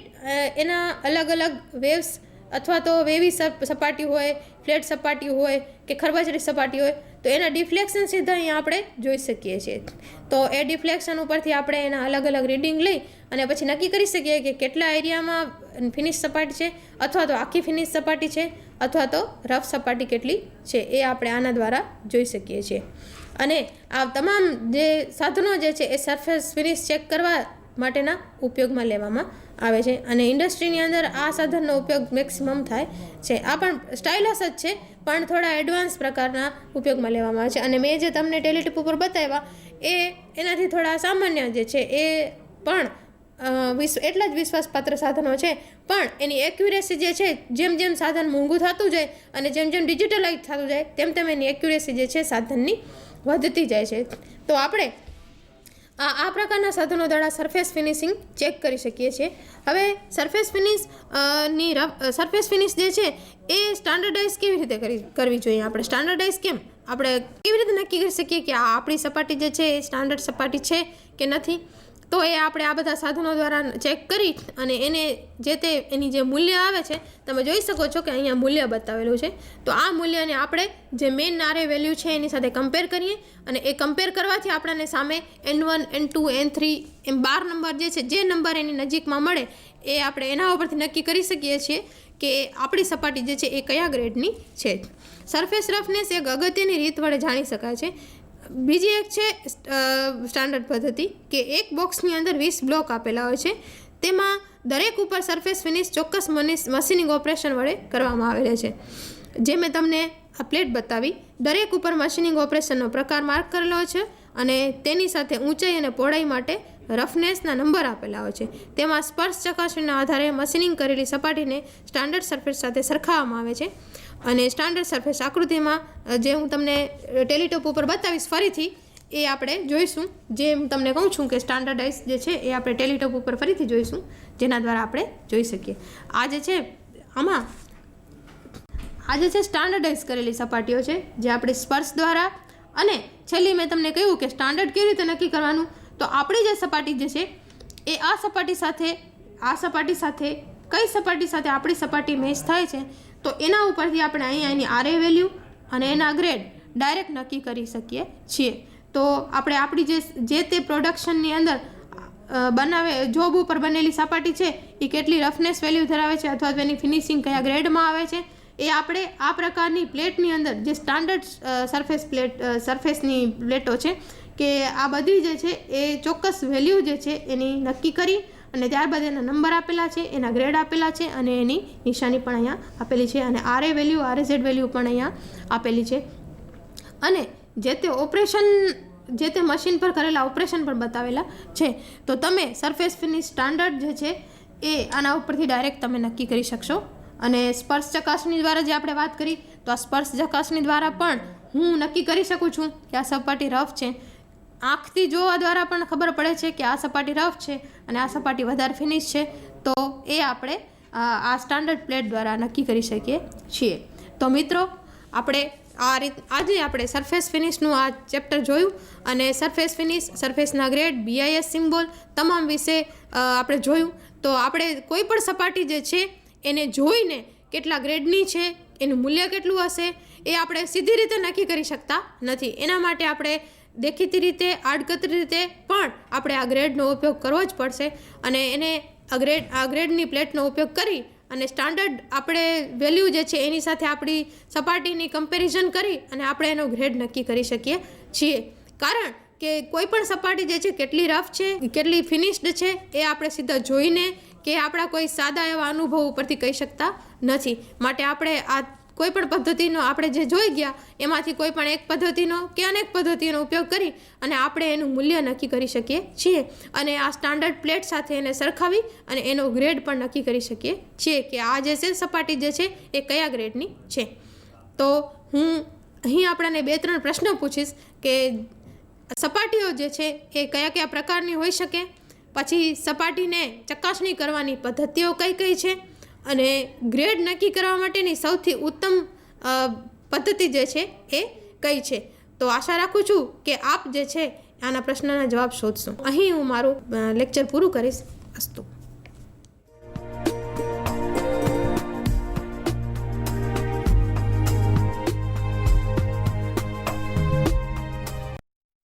એના અલગ અલગ વેવ્સ અથવા તો વેવી સપાટી હોય, ફ્લેટ સપાટી હોય કે ખરબચડી સપાટી હોય તો એના ડિફ્લેક્શન સીધા અહીંયા આપણે જોઈ શકીએ છીએ. તો એ ડિફ્લેક્શન ઉપરથી આપણે એના અલગ અલગ રીડિંગ લઈ અને પછી નક્કી કરી શકીએ કે કેટલા એરિયામાં ફિનિશ સપાટી છે, અથવા તો આખી ફિનિશ સપાટી છે, અથવા તો રફ સપાટી કેટલી છે, એ આપણે આના દ્વારા જોઈ શકીએ છીએ. અને આ તમામ જે સાધનો જે છે એ સરફેસ ફિનિશ ચેક કરવા માટેના ઉપયોગમાં લેવામાં આવે છે, અને ઇન્ડસ્ટ્રીની અંદર આ સાધનનો ઉપયોગ મેક્સિમમ થાય છે. આ પણ સ્ટાઇલસ જ છે, પણ થોડા એડવાન્સ પ્રકારના ઉપયોગમાં લેવામાં આવે છે. અને મેં જે તમને ટેલિટોપ ઉપર બતાવ્યા એ એનાથી થોડા સામાન્ય જે છે એ પણ એટલા જ વિશ્વાસપાત્ર સાધનો છે, પણ એની એક્યુરેસી જે છે જેમ જેમ સાધન મોંઘું થતું જાય અને જેમ જેમ ડિજિટલાઇઝ થતું જાય તેમ એની એક્યુરેસી જે છે સાધનની વધતી જાય છે. તો આપણે આ પ્રકારના સાધનો દ્વારા સરફેસ ફિનિશિંગ ચેક કરી શકીએ છીએ. હવે સરફેસ ફિનિશ જે છે એ સ્ટાન્ડર્ડાઇઝ કેવી રીતે કરવી જોઈએ? આપણે સ્ટાન્ડર્ડાઇઝ આપણે કેવી રીતે નક્કી કરી શકીએ કે આ આપણી સપાટી જે છે એ સ્ટાન્ડર્ડ સપાટી છે કે નથી? તો એ આપણે આ બધા સાધનો દ્વારા ચેક કરી અને એને એની જે મૂલ્ય આવે છે તમે જોઈ શકો છો કે અહીંયા મૂલ્ય બતાવેલું છે. તો આ મૂલ્યને આપણે જે મેઇન આરએ વેલ્યુ છે એની સાથે કમ્પેર કરીએ, અને એ કમ્પેર કરવાથી આપણને સામે N1, N2, N3 એમ 12 નંબર જે છે, જે નંબર એની નજીકમાં મળે એ આપણે એના ઉપરથી નક્કી કરી શકીએ છીએ કે આપણી સપાટી જે છે એ કયા ગ્રેડની છે. સરફેસ રફનેસ એક અગત્યની રીત વડે જાણી શકાય છે. બીજી એક છે સ્ટાન્ડર્ડ પદ્ધતિ કે એક બોક્સની અંદર 20 બ્લોક આપેલા હોય છે, તેમાં દરેક ઉપર સરફેસ ફિનિશ ચોક્કસ મશીનિંગ ઓપરેશન વડે કરવામાં આવેલા છે. જે મેં તમને આ પ્લેટ બતાવી, દરેક ઉપર મશીનિંગ ઓપરેશનનો પ્રકાર માર્ક કરેલો છે, અને તેની સાથે ઊંચાઈ અને પહોળાઈ માટે રફનેસના નંબર આપેલા હોય છે. તેમાં સ્પર્શ ચકાસણીના આધારે મશીનિંગ કરેલી સપાટીને સ્ટાન્ડર્ડ સરફેસ સાથે સરખાવવામાં આવે છે. અને સ્ટાન્ડર્ડ સરફેસ આકૃતિમાં જે હું તમને ટેલિટોપ ઉપર બતાવીશ ફરીથી, એ આપણે જોઈશું. જે હું તમને કહું છું કે સ્ટાન્ડર્ડાઇઝ જે છે એ આપણે ટેલિટોપ ઉપર ફરીથી જોઈશું, જેના દ્વારા આપણે જોઈ શકીએ. આ જે છે આમાં આ જે છે સ્ટાન્ડર્ડાઇઝ કરેલી સપાટીઓ છે, જે આપણે સ્પર્શ દ્વારા અને છેલ્લી મેં તમને કહ્યું કે સ્ટાન્ડર્ડ કેવી રીતે નક્કી કરવાનું. તો આપણી જે સપાટી જે છે એ આ સપાટી સાથે કઈ સપાટી સાથે આપણી સપાટી મેચ થાય છે, તો એના ઉપરથી આપણે અહીંયા એની આરએ વેલ્યુ અને એના ગ્રેડ ડાયરેક્ટ નક્કી કરી શકીએ છીએ. તો આપણે આપણી જે તે પ્રોડક્શનની અંદર જોબ ઉપર બનેલી સપાટી છે એ કેટલી રફનેસ વેલ્યુ ધરાવે છે અથવા તો એની ફિનિશિંગ કયા ગ્રેડમાં આવે છે, એ આપણે આ પ્રકારની પ્લેટની અંદર જે સ્ટાન્ડર્ડ સરફેસની પ્લેટો છે કે આ બધી જે છે એ ચોક્કસ વેલ્યુ જે છે એની નક્કી કરી અને ત્યારબાદ એના નંબર આપેલા છે, એના ગ્રેડ આપેલા છે અને એની નિશાની પણ અહીંયા આપેલી છે અને આરએ વેલ્યુ આરએઝેડ વેલ્યુ પણ અહીંયા આપેલી છે. અને જે તે મશીન પર કરેલા ઓપરેશન પણ બતાવેલા છે. તો તમે સરફેસ ફિનિશ સ્ટાન્ડર્ડ જે છે એ આના ઉપરથી ડાયરેક્ટ તમે નક્કી કરી શકશો. અને સ્પર્શ ચકાસણી દ્વારા જે આપણે વાત કરી, તો આ સ્પર્શ ચકાસણી દ્વારા પણ હું નક્કી કરી શકું છું કે આ સપાટી રફ છે. આંખથી જોવા દ્વારા પણ ખબર પડે છે કે આ સપાટી રફ છે અને આ સપાટી વધારે ફિનિશ છે. તો એ આપણે આ સ્ટાન્ડર્ડ પ્લેટ દ્વારા નક્કી કરી શકીએ છીએ. તો મિત્રો, આપણે આજે આપણે સરફેસ ફિનિશનું આ ચેપ્ટર જોયું અને સરફેસ ફિનિશ, સરફેસના ગ્રેડ, BIS સિમ્બોલ તમામ વિશે આપણે જોયું. તો આપણે કોઈ પણ સપાટી જે છે એને જોઈને કેટલા ગ્રેડની છે, એનું મૂલ્ય કેટલું હશે, એ આપણે સીધી રીતે નક્કી કરી શકતા નથી. એના માટે આપણે દેખીતી રીતે, આડકતરી રીતે પણ આપણે આ ગ્રેડનો ઉપયોગ કરવો જ પડશે અને એને આ ગ્રેડની પ્લેટનો ઉપયોગ કરી અને સ્ટાન્ડર્ડ આપણે વેલ્યુ જે છે એની સાથે આપણી સપાટીની કમ્પેરિઝન કરી અને આપણે એનો ગ્રેડ નક્કી કરી શકીએ છીએ. કારણ કે કોઈ પણ સપાટી જે છે કેટલી રફ છે, કેટલી ફિનિશ્ડ છે, એ આપણે સીધા જોઈને કે આપણા કોઈ સાદા એવા અનુભવ ઉપરથી કહી શકતા નથી. માટે આપણે આ કોઈ પણ પદ્ધતિનો આપણે જે જોઈ ગયા એમાંથી કોઈ પણ એક પદ્ધતિનો કે અનેક પદ્ધતિનો ઉપયોગ કરી અને આપણે એનું મૂલ્ય નક્કી કરી શકીએ છીએ અને આ સ્ટાન્ડર્ડ પ્લેટ સાથે એને સરખાવી અને એનો ગ્રેડ પણ નક્કી કરી શકીએ છીએ કે આ જે છે સપાટી જે છે એ કયા ગ્રેડની છે. તો હું અહીં આપણને 2-3 પ્રશ્નો પૂછીશ કે સપાટીઓ જે છે એ કયા પ્રકારની હોઈ શકે, પછી સપાટીને ચકાસણી કરવાની પદ્ધતિઓ કઈ કઈ છે અને ગ્રેડ નક્કી કરવા માટેની સૌથી ઉત્તમ પદ્ધતિ જે છે એ કઈ છે. તો આશા રાખું છું કે આપ જે છે આના પ્રશ્નના જવાબ શોધશો. અહીં હું મારું લેક્ચર પૂરું કરીશ. અસ્તુ.